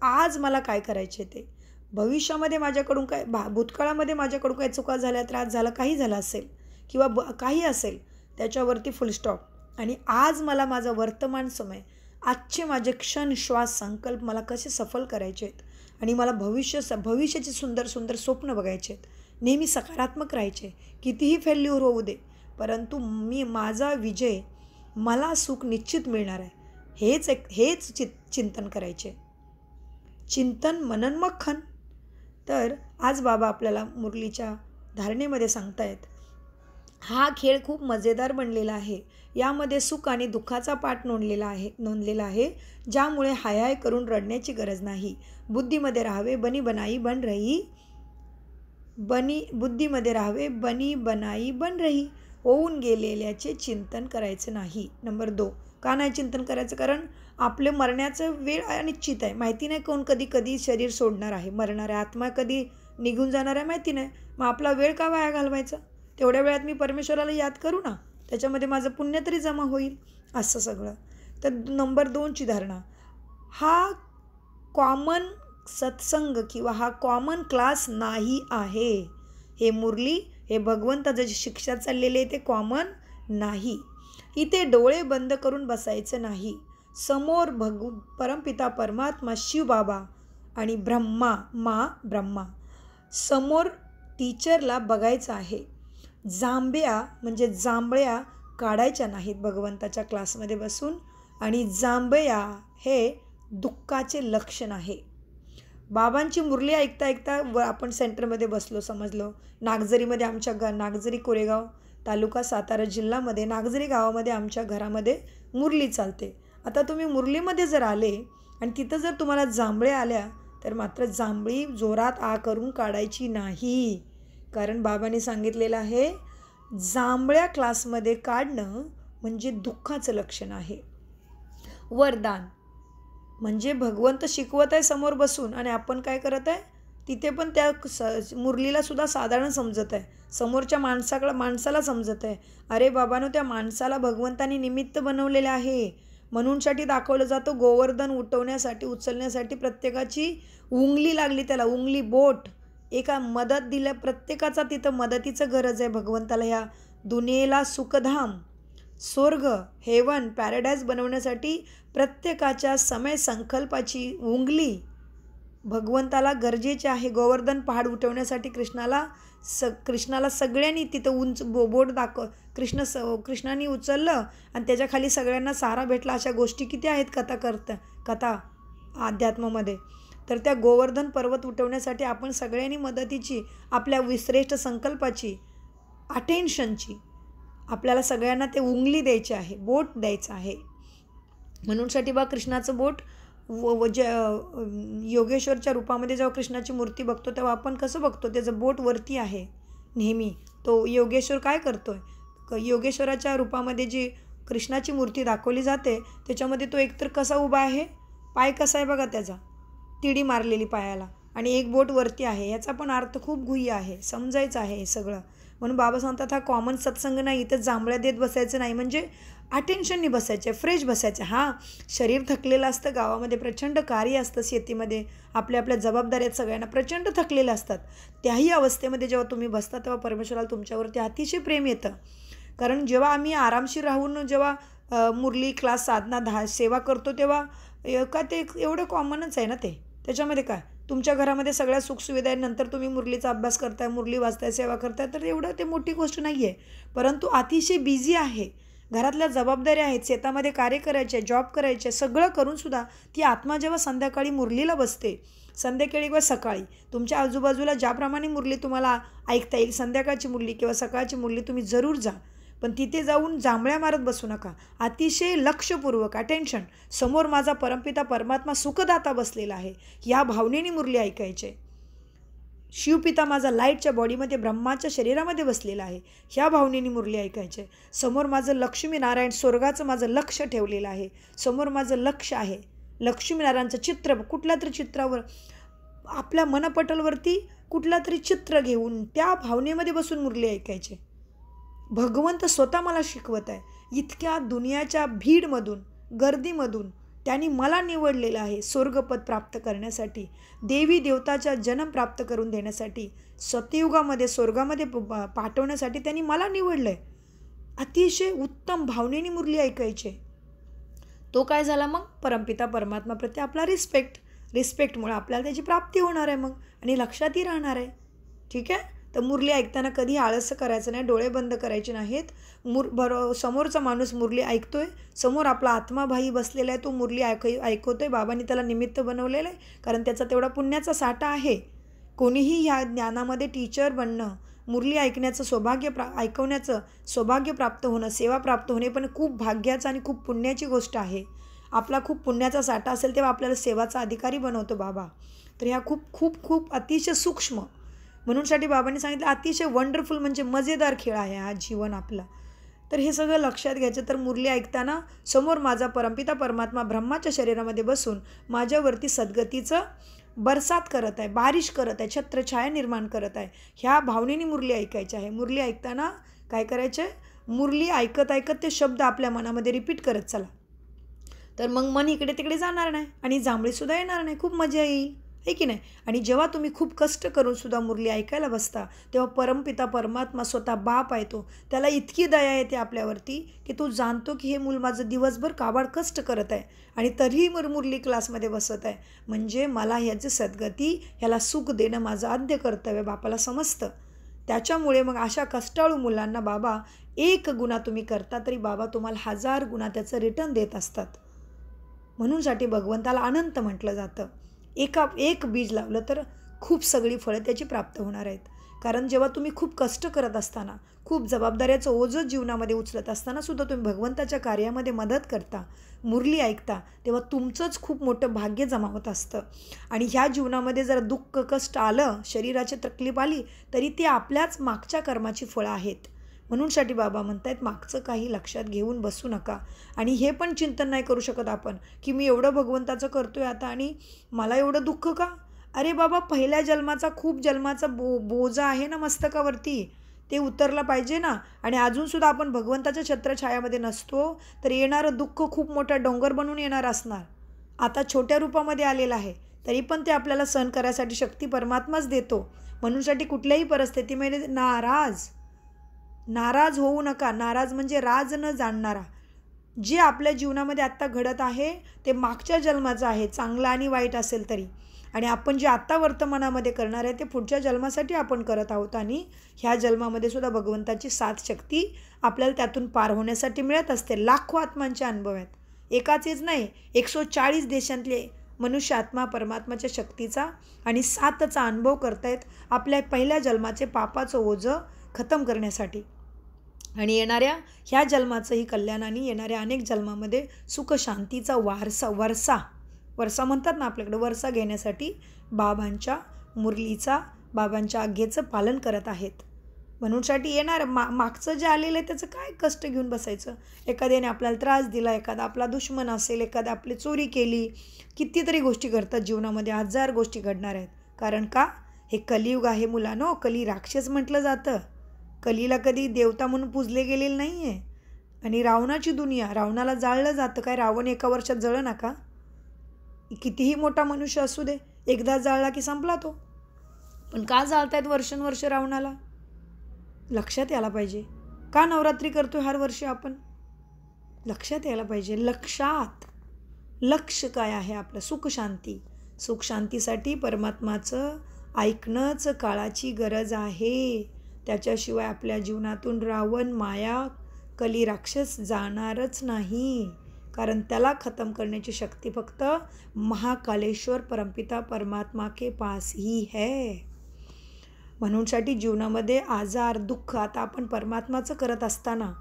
आज मला काय करायचे ते. भविष्यामध्ये माझ्याकडून काय, भूतकाळामध्ये माझ्याकडून काय चुका झाल्या, त्रास झाला, काही झालं असेल किंवा काही असेल त्याच्यावरती फुलस्टॉप. आणि आज मला माझा वर्तमान समय, आजचे माझे क्षण, श्वास, संकल्प मला कसे सफल करायचे आहेत आणि मला भविष्याचे सुंदर सुंदर स्वप्न बघायचे आहेत. नेहमी सकारात्मक राहायचे. कितीही फेल्युअर होऊ दे, परंतु माझा विजय, मला सुख निश्चित मिळणार आहे. हेच चिंतन करायचे. चिंतन मनन मख्खन. तर आज बाबा आपल्याला मुरलीच्या धारणेमध्ये सांगतायत हा खेळ खूप मजेदार बनलेला आहे. यामध्ये सुख आणि दुःखाचा पाठ नोंदलेला आहे. ज्यामुळे हाय हाय करून रडण्याची गरज नाही. बुद्धीमध्ये राहावे, बनी बनाई बन रही. होऊन गेलेल्याचे चिंतन करायचं नाही. नंबर 2, का नाही चिंतन करायचं? कारण आपले मरण्याचं वेळ अनिश्चित आहे. माहिती नाही कोण कधी शरीर सोडणार आहे, मरणार आहे. आत्मा कधी निघून जाणार आहे माहिती नाही. मग आपला वेळ का वाया घालवायचा? तेवढ्या वेळात मी परमेश्वराला याद करू ना, त्याच्यामध्ये माझं पुण्य तरी जमा होईल. असं सगळं. तर नंबर 2ची धारणा, हा कॉमन सत्संग किंवा हा कॉमन क्लास नाही आहे. हे मुरली, हे भगवंताचं जे शिक्षा चाललेले आहे ते कॉमन नाही. इथे डोळे बंद करून बसायचं नाही. समोर परमपिता परमात्मा शिवबाबा आणि ब्रह्मा समोर टीचरला बघायचं आहे. जांभळ्या काढायच्या नाहीत भगवंताच्या क्लासमध्ये बसून. आणि जांभया हे दुःखाचे लक्षण आहे. बाबांची मुरली ऐकता ऐकता आपण सेंटरमध्ये बसलो, समजलो. नागझरीमध्ये आमच्या नागझरी कोरेगाव तालुका सातारा जिल्ह्यामध्ये नागझरी गावामध्ये आमच्या घरामध्ये मुरली चालते. आता तुम्ही मुरलीमध्ये जर आले आणि तिथं जर तुम्हाला जांभळे आल्या तर मात्र जांभळी जोरात करून काढायची नाही. कारण बाबांनी सांगितलेलं आहे, जांभळ्या क्लासमध्ये काढणं म्हणजे दुःखाचं लक्षण आहे. वरदान म्हणजे भगवंत शिकवत आहे समोर बसून आणि आपण काय करत आहे, तिथे पण त्या मुरलीला सुद्धा साधारण समजत आहे. समोरच्या माणसाला समजत आहे, अरे बाबांनो त्या माणसाला भगवंतानी निमित्त बनवलेले आहे. म्हणूनसाठी दाखवलं जातं, गोवर्धन उचलण्यासाठी प्रत्येकाची उंगली लागली, त्याला उंगली बोट एका मदत दिल्या. प्रत्येकाचा तिथं मदतीचं गरज आहे भगवंताला. ह्या दुनियेला सुखधाम, स्वर्ग, हेवन, पॅराडाईज बनवण्यासाठी प्रत्येकाच्या समय संकल्पाची उंगली भगवंताला गरजेची आहे. गोवर्धन पहाड उठवण्यासाठी कृष्णाला सगळ्यांनी तिथं उंच बोट कृष्णाने उचललं आणि त्याच्या खाली सगळ्यांना सहारा भेटला. अशा गोष्टी किती आहेत कथा अध्यात्मामध्ये. तर त्या गोवर्धन पर्वत उठवण्यासाठी आपण सगळ्यांनी मदतीची, आपल्या श्रेष्ठ संकल्पाची, अटेन्शनची आपल्याला सगळ्यांना ते उंगली द्यायची आहे, बोट द्यायचं आहे. म्हणूनसाठी कृष्णाचं बोट योगेश्वरच्या रूपामध्ये जेव्हा कृष्णाची मूर्ती बघतो तेव्हा आपण कसं बघतो, त्याचं बोट वरती आहे नेहमी. तो योगेश्वर काय करतोय, योगेश्वराच्या रूपामध्ये जी कृष्णाची मूर्ती दाखवली जाते त्याच्यामध्ये तो एकतर कसा उभा आहे, पाय कसा आहे बघा त्याचा, तिडी मारलेली पायाला, आणि एक बोट वरती आहे. याचा पण अर्थ खूप गुह्य आहे, समजायचं आहे हे सगळं. म्हणून बाबा सांगतात हा कॉमन सत्संग नाही, इथं जांभळ्या देत बसायचं नाही, म्हणजे अटेन्शननी बसायचं, फ्रेश बसायचं. हां, शरीर थकलेलं असतं, गावामध्ये प्रचंड कार्य असतं, शेतीमध्ये आपल्या जबाबदाऱ्यात सगळ्यांना प्रचंड थकलेलं असतात. त्याही अवस्थेमध्ये जेव्हा तुम्ही बसता तेव्हा परमेश्वराला तुमच्यावरती अतिशय प्रेम येतं. कारण जेव्हा आम्ही आरामशीर राहून जेव्हा मुरली क्लास साधना सेवा करतो तेव्हा का ते एवढं कॉमनच आहे ना. त्याच्यामध्ये काय, तुमच्या घरामध्ये सगळ्या सुखसुविधा आहे, नंतर तुम्ही मुरलीचा अभ्यास करताय, मुरली वाचताय, सेवा करताय, तर एवढं ते मोठी गोष्ट नाही आहे. परंतु अतिशय बिझी आहे, घरातल्या जबाबदाऱ्या आहेत, शेतामध्ये कार्य करायचे, जॉब करायचे, सगळं करूनसुद्धा ती आत्मा जेव्हा संध्याकाळी मुरलीला बसते, संध्याकाळी किंवा सकाळी तुमच्या आजूबाजूला ज्याप्रमाणे मुरली तुम्हाला ऐकता येईल, संध्याकाळची मुरली किंवा सकाळची मुरली तुम्ही जरूर जा. पण तिथे जाऊन जांभळ्या मारत बसू नका. अतिशय लक्षपूर्वक अटेन्शन, समोर माझा परमपिता परमात्मा सुखदाता बसलेला आहे या भावनेने मुरली ऐकायचे. शिवपिता माझा लाईटच्या बॉडीमध्ये ब्रह्माच्या शरीरामध्ये बसलेला आहे ह्या भावनेने मुरली ऐकायचे. समोर माझं लक्ष्मीनारायण स्वर्गाचं माझं लक्ष ठेवलेलं आहे, समोर माझं लक्ष आहे, लक्ष्मीनारायणचं चित्र, कुठल्या तरी चित्रावर आपल्या मनपटलवरती कुठला तरी चित्र घेऊन त्या भावनेमध्ये बसून मुरली ऐकायचे. भगवंत स्वतः मला शिकवत आहे, इतक्या दुनियाच्या भीडमधून, गर्दीमधून त्यांनी मला निवडलेलं आहे स्वर्गपद प्राप्त करण्यासाठी, देवी देवताचा जन्म प्राप्त करून देण्यासाठी, सत्ययुगामध्ये स्वर्गामध्ये पाठवण्यासाठी त्यांनी मला निवडलं आहे. अतिशय उत्तम भावनेने मुरली ऐकायचे. तो काय झाला मग, परमपिता परमात्माप्रती आपला रिस्पेक्टमुळे आपल्याला त्याची प्राप्ती होणार आहे मग, आणि लक्षातही राहणार आहे. ठीक आहे. तर मुरली ऐकताना कधी आळस करायचं नाही, डोळे बंद करायचे नाहीत. समोरचा माणूस मुरली ऐकतोय, समोर आपला आत्माभाई बसलेला आहे, तो मुरली ऐकवतोय. बाबांनी त्याला निमित्त बनवलेलं आहे, कारण त्याचा तेवढा पुण्याचा साठा आहे. कोणीही ह्या ज्ञानामध्ये टीचर बनणं, मुरली ऐकण्याचं ऐकवण्याचं सौभाग्य प्राप्त होणं, सेवा प्राप्त होणे पण खूप भाग्याचं आणि खूप पुण्याची गोष्ट आहे. आपला खूप पुण्याचा साठा असेल तेव्हा आपल्याला सेवाचा अधिकारी बनवतो बाबा. तर ह्या खूप खूप खूप अतिशय सूक्ष्म, म्हणूनसाठी बाबांनी सांगितलं अतिशय वंडरफुल, म्हणजे मजेदार खेळ आहे हा जीवन आपला. तर हे सगळं लक्षात घ्यायचं. तर मुरली ऐकताना समोर माझा परमपिता परमात्मा ब्रह्माच्या शरीरामध्ये बसून माझ्यावरती सद्गतीचं बरसात करत आहे, बारिश करत आहे, छत्रछाया निर्माण करत आहे, ह्या भावनेने मुरली ऐकायची आहे. मुरली ऐकताना काय करायचं, मुरली ऐकत ऐकत ते शब्द आपल्या मनामध्ये रिपीट करत चला. तर मग मन इकडे तिकडे जाणार नाही आणि जांभळीसुद्धा येणार नाही, खूप मजा येईल, आहे की नाही. आणि जेव्हा तुम्ही खूप कष्ट करूनसुद्धा मुरली ऐकायला बसता तेव्हा परमपिता परमात्मा स्वतः बाप आहे, तो त्याला इतकी दया येते आपल्यावरती की तो जाणतो की हे मूल माझं दिवसभर काबाड कष्ट करत आहे आणि तरीही मुरली क्लासमध्ये बसत आहे, म्हणजे मला ह्याची सद्गती, ह्याला सुख देणं माझं आद्य कर्तव्य बापाला समजतं. त्याच्यामुळे मग अशा कष्टाळू मुलांना बाबा 1 गुन्हा तुम्ही करता तरी बाबा तुम्हाला 1000 गुन्हा त्याचं रिटर्न देत असतात. म्हणूनसाठी भगवंताला अनंत म्हटलं जातं. एक बीज लावलं तर खूप सगळी फळं त्याची प्राप्त होणार आहेत. कारण जेव्हा तुम्ही खूप कष्ट करत असताना, खूप जबाबदाऱ्याचं ओझं जीवनामध्ये उचलत असताना सुद्धा तुम्ही भगवंताच्या कार्यामध्ये मदत करता, मुरली ऐकता, तेव्हा तुमचंच खूप मोठं भाग्य जमा होत असतं. आणि ह्या जीवनामध्ये जर दुःख कष्ट आलं, शरीराची तकलीफ आली, तरी ते आपल्याच मागच्या कर्माची फळं आहेत. म्हणूनसाठी बाबा म्हणतायत मागचं काही लक्षात घेऊन बसू नका. आणि हे पण चिंतन नाही करू शकत आपण की मी एवढं भगवंताचं करतोय आता आणि मला एवढं दुःख का. अरे बाबा, पहिल्या जन्माचा खूप जन्माचा बोजा आहे ना मस्तकावरती, ते उतरलं पाहिजे ना. आणि अजूनसुद्धा आपण भगवंताच्या छत्रछायामध्ये नसतो तर येणारं दुःख खूप मोठा डोंगर बनून येणार असणार. आता छोट्या रूपामध्ये आलेलं आहे तरी पण ते आपल्याला सहन करायसाठी शक्ती परमात्माच देतो. म्हणूनसाठी कुठल्याही परिस्थितीमध्ये नाराज होऊ नका. नाराज म्हणजे राज न जाणणारा. जे आपल्या जीवनामध्ये आत्ता घडत आहे ते मागच्या जन्माचं आहे, चांगलं आणि वाईट असेल तरी. आणि आपण जे आत्ता वर्तमानामध्ये करणार आहे ते पुढच्या जन्मासाठी आपण करत आहोत. आणि ह्या जन्मामध्ये सुद्धा भगवंताची साथ शक्ती आपल्याला त्यातून पार होण्यासाठी मिळत असते. लाखो आत्मांचे अनुभव आहेत, एकाचेच नाही, 140 देशांतले मनुष्य आत्मा परमात्माच्या शक्तीचा आणि साथचा अनुभव करतायत आपल्या पहिल्या जन्माचे पापाचं ओझं खतम करण्यासाठी. आणि येणाऱ्या ह्या जन्माचंही कल्याण आणि येणाऱ्या अनेक जन्मामध्ये सुख शांतीचा वरसा म्हणतात ना आपल्याकडे, वरसा घेण्यासाठी बाबांच्या मुरलीचा, बाबांच्या आज्ञेचं पालन करत आहेत. म्हणूनसाठी येणार मागचं जे आलेलं आहे त्याचं काय कष्ट घेऊन बसायचं. एखाद्याने आपल्याला त्रास दिला, एखादा आपला दुश्मन असेल, एखादा आपली चोरी केली, कितीतरी गोष्टी घडतात जीवनामध्ये, 1000 गोष्टी घडणार आहेत. कारण का, हे कलियुग आहे मुलांनो. कली राक्षस म्हटलं जातं. कलीला कधी देवता म्हणून पूजले गेलेले नाही आहे. आणि रावणाची दुनिया, रावणाला जाळलं जातं. काय रावण एका वर्षात जळं नका, कितीही मोठा मनुष्य असू दे, एकदा जाळला की संपला तो. पण का जाळतायत वर्षानुवर्ष रावणाला, लक्षात यायला पाहिजे. का नवरात्री करतोय हर वर्षी आपण, लक्षात यायला पाहिजे. लक्ष काय आहे आपलं, सुखशांती. सुखशांतीसाठी परमात्माचं ऐकणंच काळाची गरज आहे. त्याच्याशिवाय आपल्या जीवनातून रावण, माया, कली राक्षस जाणारच नाही. कारण त्याला खतम करण्याची शक्ती फक्त महाकालेश्वर परमपिता परमात्मा के पास ही है. म्हणूनसाठी जीवनामध्ये आजार, दुःख, आता आपण परमात्माचं करत असताना,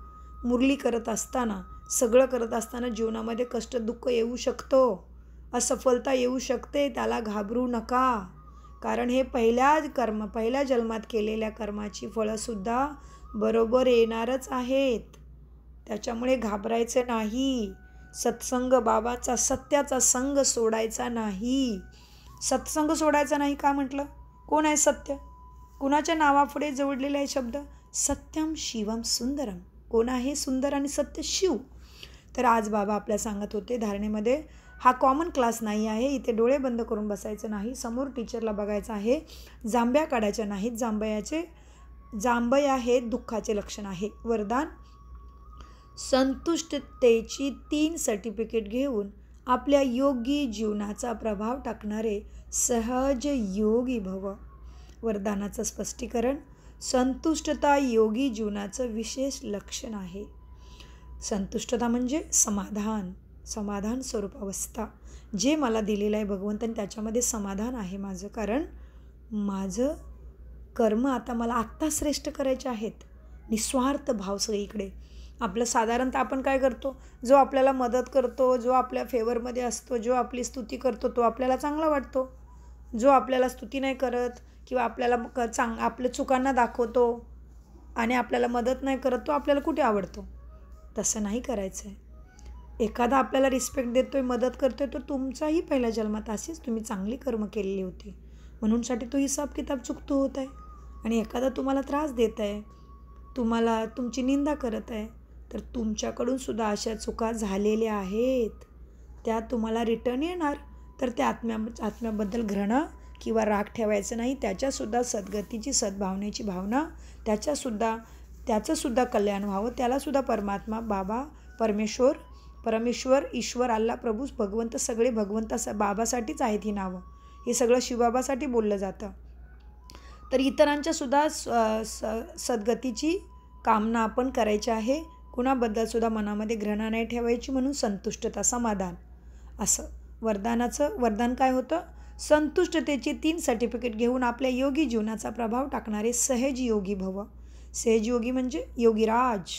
मुरली करत असताना, सगळं करत असताना जीवनामध्ये कष्ट दुःख येऊ शकतो, असफलता येऊ शकते. त्याला घाबरू नका. कारण हे पहिल्या जन्मात केलेल्या कर्माची फळंसुद्धा बरोबर येणारच आहेत. त्याच्यामुळे घाबरायचं नाही. सत्संग बाबाचा, सत्याचा संग सोडायचा नाही. सत्संग सोडायचा नाही का म्हटलं. कोण आहे सत्य, कुणाच्या नावापुढे जोडलेला आहे शब्द, सत्यम शिवम सुंदरम. कोण आहे सुंदर आणि सत्य, शिव. तर आज बाबा आपल्याला सांगत होते धारणेमध्ये, हा कॉमन क्लास नाही आहे, इथे डोळे बंद करून बसायचं नाही, समोर टीचरला बघायचं आहे, जांभया काढायच्या नाहीत. जांभया हे दुःखाचे लक्षण आहे. वरदान, संतुष्टतेची 3 सर्टिफिकेट घेऊन आपल्या योगी जीवनाचा प्रभाव टाकणारे सहज योगी भव. वरदानाचं स्पष्टीकरण, संतुष्टता योगी जीवनाचं विशेष लक्षण आहे. संतुष्टता म्हणजे समाधान स्वरूप अवस्था. जे मला दिलेलं आहे भगवंताने त्याच्यामध्ये समाधान आहे माझं. कारण माझं कर्म आता मला आत्ता श्रेष्ठ करायचे आहेत. निस्वार्थ भाव सगळीकडे. आपलं साधारणतः आपण काय करतो, जो आपल्याला मदत करतो, जो आपल्या फेवरमध्ये असतो, जो आपली स्तुती करतो तो आपल्याला चांगला वाटतो. जो आपल्याला स्तुती नाही करत किंवा आपल्याला आपल्या चुकांना दाखवतो आणि आपल्याला मदत नाही करत तो आपल्याला कुठे आवडतो. तसं नाही करायचं आहे. एखादा आपल्याला रिस्पेक्ट देतोय, मदत करतोय, तो तुमचाही पहिल्या जन्मात असेच तुम्ही चांगली कर्म केलेली होती. म्हणूनसाठी तो हिसाब किताब चुकतो होत आहे. आणि एखादा तुम्हाला त्रास देत आहे, तुम्हाला तुमची निंदा करत आहे, तर तुमच्याकडून सुद्धा अशा चुका झालेल्या आहेत. त्या तुम्हाला रिटर्न येणार. तर त्या आत्म्याबद्दल घृणा किंवा राग ठेवायचं नाही. त्याच्यासुद्धा सद्गतीची, सद्भावनेची भावना, त्याचंसुद्धा कल्याण व्हावं. त्यालासुद्धा परमात्मा, बाबा, परमेश्वर, ईश्वर, अल्ला, प्रभू, भगवंत, सगळे बाबासाठीच आहेत ही नावं. हे सगळं शिवबाबासाठी बोललं जातं. तर इतरांच्यासुद्धा सद्गतीची कामना आपण करायची आहे. कुणाबद्दलसुद्धा मनामध्ये घृणा नाही ठेवायची. म्हणून संतुष्टता, समाधान. असं वरदान काय होतं, संतुष्टतेची 3 सर्टिफिकेट घेऊन आपल्या योगी जीवनाचा प्रभाव टाकणारे सहज योगी भव. सहज योगी म्हणजे योगीराज.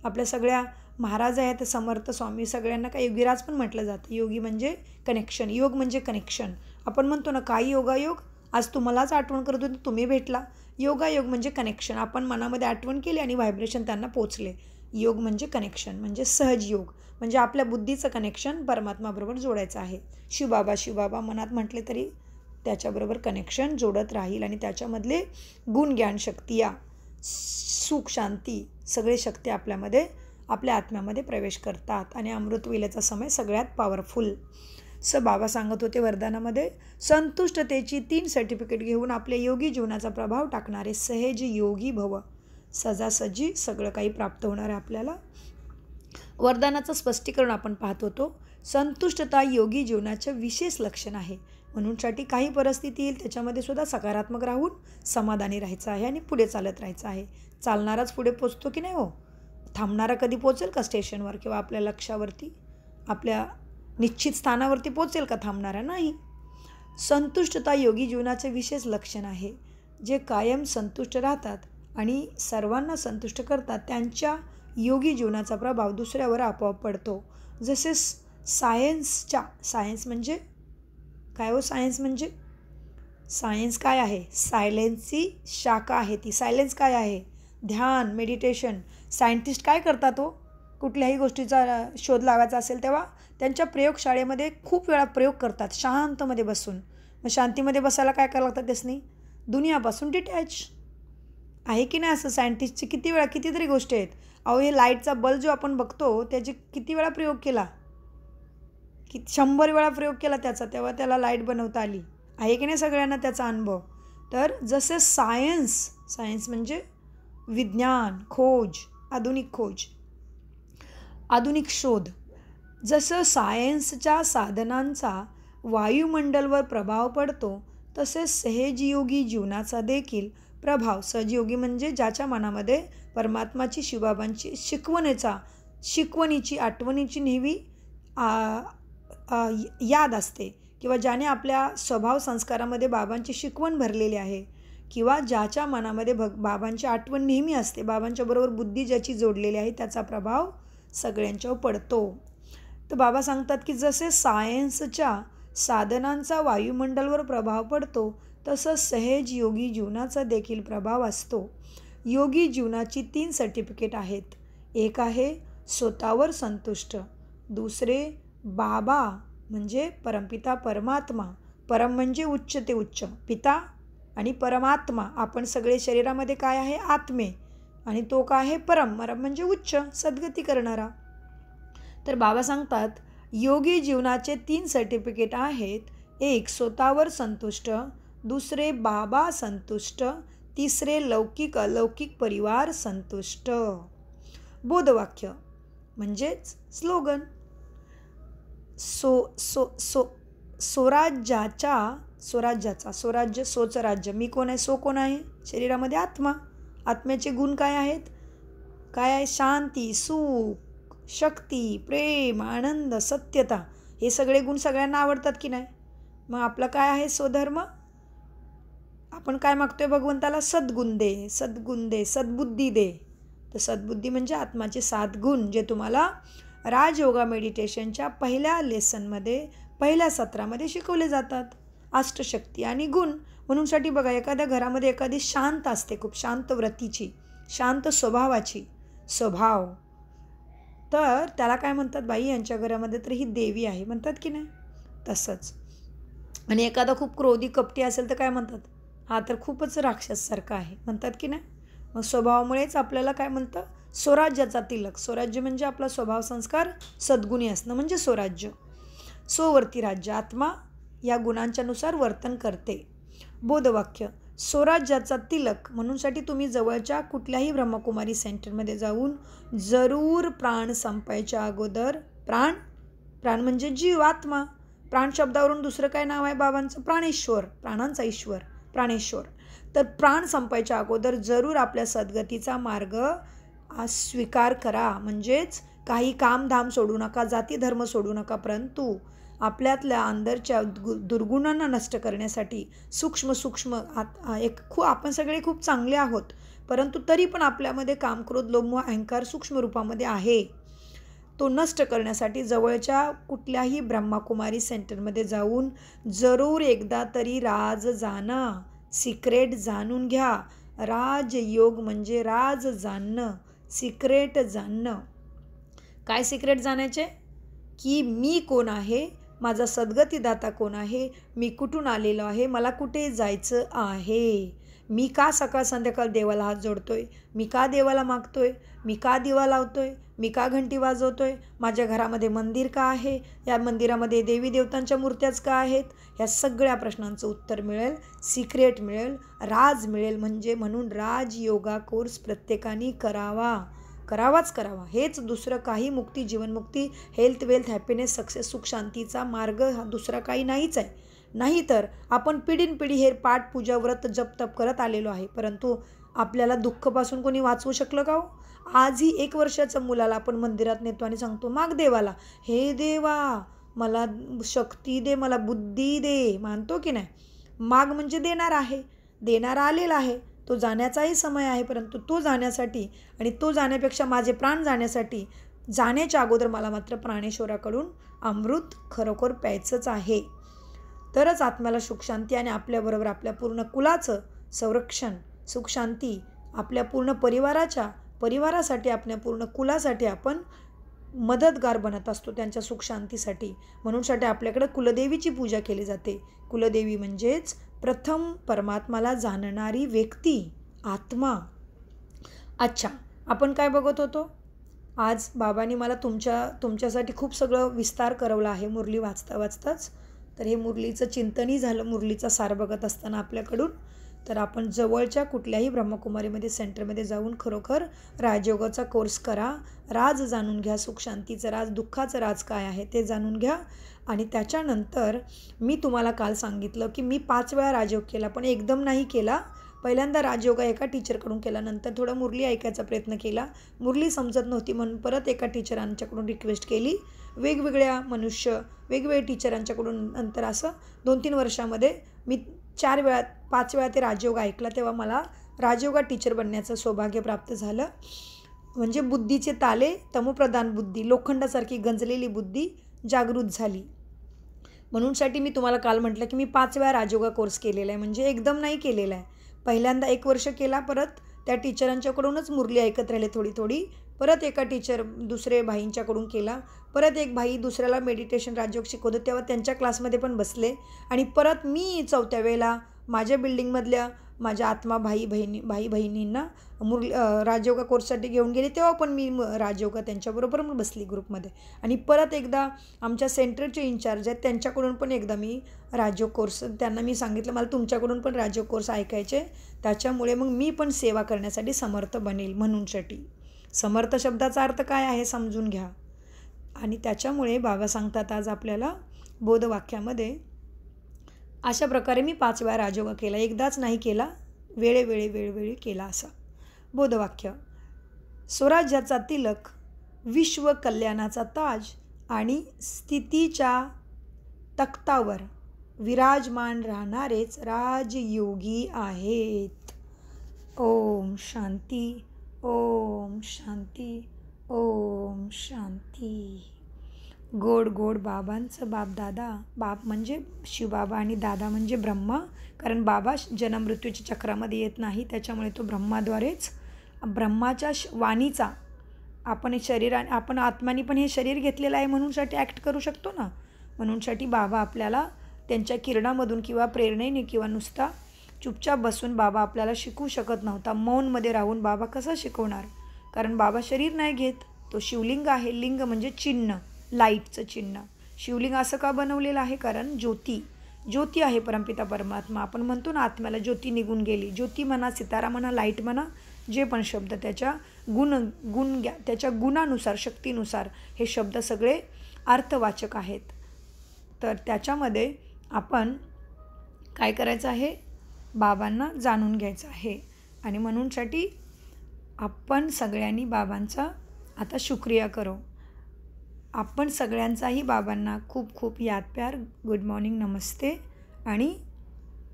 आपल्या सगळ्या महाराज आहेत समर्थ स्वामी, सगळ्यांना काय योगीराज पण म्हटलं जातं. योगी म्हणजे कनेक्शन, योग म्हणजे कनेक्शन. आपण म्हणतो ना काही योगायोग, आज तुम्हालाच आठवण करत होती, तुम्ही भेटला. योगायोग म्हणजे कनेक्शन. आपण मनामध्ये आठवण केली आणि व्हायब्रेशन त्यांना पोचले. योग म्हणजे कनेक्शन, म्हणजे सहज योग म्हणजे आपल्या बुद्धीचं कनेक्शन परमात्माबरोबर जोडायचं आहे. शिवबाबा शिवबाबा मनात म्हटले तरी त्याच्याबरोबर कनेक्शन जोडत राहील आणि त्याच्यामधले गुण ज्ञान शक्ती या सुख शांती सगळे शक्ती आपल्यामध्ये आपल्या आत्म्यामध्ये प्रवेश करतात आणि अमृतवेलेचा समय सगळ्यात पॉवरफुल. बाबा सांगत होते वरदानामध्ये, संतुष्टतेची 3 सर्टिफिकेट घेऊन आपल्या योगी जीवनाचा प्रभाव टाकणारे सहज योगी भव. सजासजी सगळं काही प्राप्त होणार आहे आपल्याला. वरदानाचं स्पष्टीकरण आपण पाहत होतो. संतुष्टता योगी जीवनाचं विशेष लक्षण आहे. म्हणूनसाठी काही परिस्थिती येईल त्याच्यामध्ये सुद्धा सकारात्मक राहून समाधानी राहायचं आहे आणि पुढे चालत राहायचं आहे. चालणाराच पुढे पोचतो की नाही हो. थांबणारा कधी पोचेल का स्टेशनवर किंवा आपल्या लक्ष्यावरती, आपल्या निश्चित स्थानावरती पोचेल का थांबणारा? नाही. संतुष्टता योगी जीवनाचे विशेष लक्षण आहे. जे कायम संतुष्ट राहतात आणि सर्वांना संतुष्ट करतात त्यांच्या योगी जीवनाचा प्रभाव दुसऱ्यावर आपोआप पडतो. जसे सायन्स म्हणजे काय हो? सायन्स काय आहे? सायलेन्सची शाखा आहे ती. सायलेन्स काय आहे? ध्यान, मेडिटेशन. सायंटिस्ट काय करतात हो? कुठल्याही गोष्टीचा शोध लावायचा असेल तेव्हा त्यांच्या प्रयोगशाळेमध्ये खूप वेळा प्रयोग करतात शांतमध्ये बसून. मग शांतीमध्ये बसायला काय करावं लागतं त्यासनी? दुनियापासून डिटॅच आहे की नाही? असं सायंटिस्टची कितीतरी गोष्टी आहेत. अहो हे लाईटचा बल्ब जो आपण बघतो त्याची किती वेळा प्रयोग केला, 100 वेळा प्रयोग केला त्याचा, तेव्हा त्याला लाईट बनवता आली. आहे की नाही सगळ्यांना त्याचा अनुभव? तर जसे सायन्स म्हणजे विज्ञान, खोज, आधुनिक शोध. जसं सायन्सच्या साधनांचा वायुमंडलवर प्रभाव पडतो तसेच सहजयोगी जीवनाचा देखील प्रभाव. सहजयोगी म्हणजे ज्याच्या मनामध्ये परमात्माची शिवबाबांची शिकवणीची आठवणीची नेहमी याद असते किंवा ज्याने आपल्या स्वभाव संस्कारामध्ये बाबांची शिकवण भरलेली आहे किंवा ज्याच्या मनामध्ये बाबांची आठवण नेहमी असते, बाबांच्या बरोबर बुद्धी ज्याची जोडलेली आहे त्याचा प्रभाव सगळ्यांच्यावर पडतो. तर बाबा सांगतात की जसे सायन्सच्या साधनांचा वायुमंडलवर प्रभाव पडतो तसं सहज योगी जीवनाचा देखील प्रभाव असतो. योगी जीवनाची 3 सर्टिफिकेट आहेत. एक आहे स्वतःवर संतुष्ट, दुसरे बाबा म्हणजे परमपिता परमात्मा. परम म्हणजे उच्च ते उच्च, पिता आणि परमात्मा. आपण सगळे शरीरामध्ये काय आहे? आत्मे. आणि तो काय आहे? परम म्हणजे उच्च, सद्गती करणारा. तर बाबा सांगतात योगी जीवनाचे 3 सर्टिफिकेट आहेत. एक स्वतःवर संतुष्ट, दुसरे बाबा संतुष्ट, तिसरे लौकिक अलौकिक परिवार संतुष्ट. बोधवाक्य म्हणजेच स्लोगन. स्वराज्य सोचं राज्य. मी कोण आहे? सो कोण आहे? शरीरामध्ये आत्मा. आत्म्याचे गुण काय आहेत? काय आहे? शांती, सुख, शक्ती, प्रेम, आनंद, सत्यता. हे सगळे गुण सगळ्यांना आवडतात की नाही? मग आपला काय आहे? स्वधर्म. आपण काय मागतोय भगवंताला? सद्गुण दे, सद्बुद्धी दे. तर सद्बुद्धी म्हणजे आत्माचे 7 गुण जे तुम्हाला राजयोगा मेडिटेशनच्या पहिल्या सत्रामध्ये शिकवले जातात. अष्टशक्ती आणि गुण. म्हणूनसाठी बघा एखाद्या घरामध्ये एखादी शांत असते, खूप शांत व्रतीची, शांत स्वभावाची, तर त्याला काय म्हणतात? बाई यांच्या घरामध्ये तर ही देवी आहे म्हणतात की नाही? तसंच. आणि एखादा खूप क्रोधी कपटी असेल तर काय म्हणतात? हा तर खूपच राक्षससारखा आहे म्हणतात की नाही? मग स्वभावामुळेच आपल्याला काय म्हणतं? स्वराज्याचा तिलक. स्वराज्य म्हणजे आपला स्वभाव संस्कार सद्गुणी असणं म्हणजे स्वराज्य. स्ववर्ती राज्य. आत्मा या गुणांच्यानुसार वर्तन करते. बोधवाक्य स्वराज्याचा तिलक. म्हणूनसाठी तुम्ही जवळच्या कुठल्याही ब्रह्मकुमारी सेंटरमध्ये जाऊन जरूर प्राण संपायच्या अगोदर प्राण म्हणजे जीव, आत्मा. प्राण शब्दावरून दुसरं काय नाव आहे बाबांचं? प्राणेश्वर. प्राणांचा ईश्वर प्राणेश्वर. तर प्राण संपायच्या अगोदर जरूर आपल्या सद्गतीचा मार्ग स्वीकार करा. म्हणजेच काही कामधाम सोडू नका, जाती धर्म सोडू नका, परंतु आपल्यातल्या अंदरच्या दुर्गुणांना नष्ट करण्यासाठी सूक्ष्म आपण सगळे खूप चांगले आहोत, परंतु तरी पण आपल्यामध्ये काम, क्रोध, लोभ, अहंकार सूक्ष्म रूपामध्ये आहे. तो नष्ट करण्यासाठी जवळच्या कुठल्याही ब्रह्माकुमारी सेंटरमध्ये जाऊन जरूर एकदा तरी राज जाणा, सिक्रेट जाणून घ्या. राजयोग म्हणजे राज जाणणं, सिक्रेट जाणणं. काय सिक्रेट जाणायचे? की मी कोण आहे, माझा सद्गतीदाता कोण आहे, मी कुठून आलेलो आहे, मला कुठे जायचं आहे, मी का सकाळ संध्याकाळ देवाला हात जोडतोय, मी का देवाला मागतोय, मी का दिवा लावतोय, मी का घंटी वाजवतोय, माझ्या घरामध्ये मंदिर का आहे, या मंदिरामध्ये देवी देवतांच्या मूर्त्याच का आहेत. ह्या सगळ्या प्रश्नांचं उत्तर मिळेल, सिक्रेट मिळेल, राज मिळेल. म्हणून राजयोगा कोर्स प्रत्येकाने करावाच करावा. हेच दुसरं काही मुक्ती, जीवनमुक्ती, हेल्थ, वेल्थ, हॅपीनेस, सक्सेस, सुख, शांतीचा मार्ग हा दुसरा काही नाहीच आहे. नाहीतर आपण पिढीनपिढी हे पाठ, पूजा, व्रत, जप, तप करत आलेलो आहे, परंतु आपल्याला दुःखपासून कोणी वाचवू शकलं का हो? आजही 1 वर्षाच्या मुलाला आपण मंदिरात नेतो आणि सांगतो, माग देवाला, हे देवा मला शक्ती दे, मला बुद्धी दे. मानतो की नाही? माग म्हणजे देणार आहे, देणारा आलेला आहे, तो जाण्याचाही समय आहे, परंतु तो जाण्यासाठी आणि तो जाण्यापेक्षा माझे प्राण जाण्यासाठी, जाण्याच्या अगोदर मला मात्र प्राणेश्वराकडून अमृत खरोखर प्यायचंच आहे. तरच आत्म्याला सुखशांती आणि आपल्याबरोबर आपल्या पूर्ण कुलाचं संरक्षण, सुखशांती, आपल्या पूर्ण परिवारासाठी, आपल्या पूर्ण कुलासाठी आपण मदतगार बनत असतो, त्यांच्या सुखशांतीसाठी. म्हणूनसाठी आपल्याकडे कुलदेवीची पूजा केली जाते. कुलदेवी म्हणजेच प्रथम परमात्माला जाणणारी व्यक्ती, आत्मा. अच्छा, आपण काय बघत होतो? आज बाबांनी मला तुमच्यासाठी खूप सगळं विस्तार करवला आहे मुरली वाचताच. तर हे मुरलीचं चिंतनही झालं, मुरलीचा सार बघत असताना आपल्याकडून. तर आपण जवळच्या कुठल्याही ब्रह्मकुमारीमध्ये सेंटरमध्ये जाऊन खरोखर राजयोगाचा कोर्स करा. राज जाणून घ्या, सुखशांतीचं राज, दुःखाचं राज काय आहे ते जाणून घ्या. आणि त्याच्यानंतर मी तुम्हाला काल सांगितलं की मी 5 वेळा राजयोग केला, पण एकदम नाही केला. पहिल्यांदा राजयोगा एका टीचरकडून केला, नंतर थोडं मुरली ऐकायचा प्रयत्न केला. मुरली समजत नव्हती म्हणून परत एका टीचरांच्याकडून रिक्वेस्ट केली. वेगवेगळ्या टीचरांच्याकडून नंतर असं 2-3 वर्षामध्ये मी 5 वेळा ते राजयोग ऐकला. तेव्हा मला राजयोगा टीचर बनण्याचं सौभाग्य प्राप्त झालं. म्हणजे बुद्धीचे ताले, तमोप्रधान बुद्धी, लोखंडासारखी गंजलेली बुद्धी जागृत झाली. म्हणूनसाठी मी तुम्हाला काल म्हटलं की मी 5 वेळा राजयोगा कोर्स केलेला आहे, म्हणजे एकदम नाही केलेला आहे. पहिल्यांदा 1 वर्ष केला, परत त्या टीचरांच्याकडूनच मुरली ऐकत राहिले थोडी. परत एका दुसरे भाईंच्याकडून केला. परत एक भाई दुसऱ्याला मेडिटेशन राजयोग शिकवतो, तेव्हा त्यांच्या क्लासमध्ये पण बसले. आणि परत मी 4थ्या वेळेला माझ्या बिल्डिंगमधल्या माझ्या आत्मा भाई बहिणींना राजयोगा कोर्ससाठी घेऊन गेले, तेव्हा पण मी राजयोगा त्यांच्याबरोबर मग बसली ग्रुपमध्ये. आणि परत एकदा आमच्या सेंटरचे इन्चार्ज आहेत त्यांच्याकडून पण एकदा मी राजयोग कोर्स, त्यांना मी सांगितलं मला तुमच्याकडून पण राजयोग कोर्स ऐकायचे, त्याच्यामुळे मग मी पण सेवा करण्यासाठी समर्थ बनेल. म्हणूनसाठी समर्थ शब्दाचा अर्थ काय आहे समजून घ्या. आणि त्याच्यामुळे बाबा सांगतात आज आपल्याला बोधवाक्यामध्ये, अशा प्रकारे मी 5 वेळा राजयोग केला, एकदाच नाही केला, वेळोवेळी केला. असा बोधवाक्य: स्वराज्याचा तिलक, विश्व कल्याणाचा ताज आणि स्थितीच्या तख्तावर विराजमान राहणारेच राजयोगी आहेत. ओम शांती, ओम शांती, ओम शांती. गोड बाबांचं बापदादा, बाप म्हणजे शिवबाबा आणि दादा म्हणजे ब्रह्मा. कारण बाबा जन्ममृत्यूच्या चक्रामध्ये येत नाही, त्याच्यामुळे तो ब्रह्माद्वारेच, ब्रह्माच्या वाणीचा आपण आत्मानी पण हे शरीर घेतलेलं आहे म्हणूनसाठी ॲक्ट करू शकतो ना. म्हणूनसाठी बाबा आपल्याला त्यांच्या किरणामधून किंवा प्रेरणेने किंवा नुसता चुपचाप बसून बाबा आपल्याला शिकवू शकत नव्हता. मौनमध्ये राहून बाबा कसा शिकवणार? कारण बाबा शरीर नाही घेत, तो शिवलिंग आहे. लिंग म्हणजे चिन्ह, लाईटचं चिन्ह. शिवलिंग असं का बनवलेलं आहे? कारण ज्योती आहे परमपिता परमात्मा. आपण म्हणतो ना आत्म्याला ज्योती निघून गेली. ज्योती म्हणा, सितारा म्हणा, लाईट म्हणा, जे पण शब्द त्याच्या त्याच्या गुणानुसार, शक्तीनुसार हे शब्द सगळे अर्थवाचक आहेत. तर त्याच्यामध्ये आपण काय करायचं आहे? बाबांना जाणून घ्यायचं आहे. आणि म्हणूनसाठी आपण सगळ्यांनी बाबांचा आता शुक्रिया करो. आपण सगळ्यांचाही बाबांना खूप खूप याद प्यार, गुड मॉर्निंग, नमस्ते आणि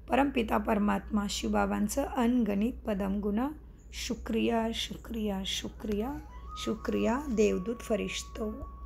परमपिता परमात्मा शिवबाबांचं अनगणित पदमगुणा. शुक्रिया शुक्रिया शुक्रिया शुक्रिया देवदूत फरिश्तो.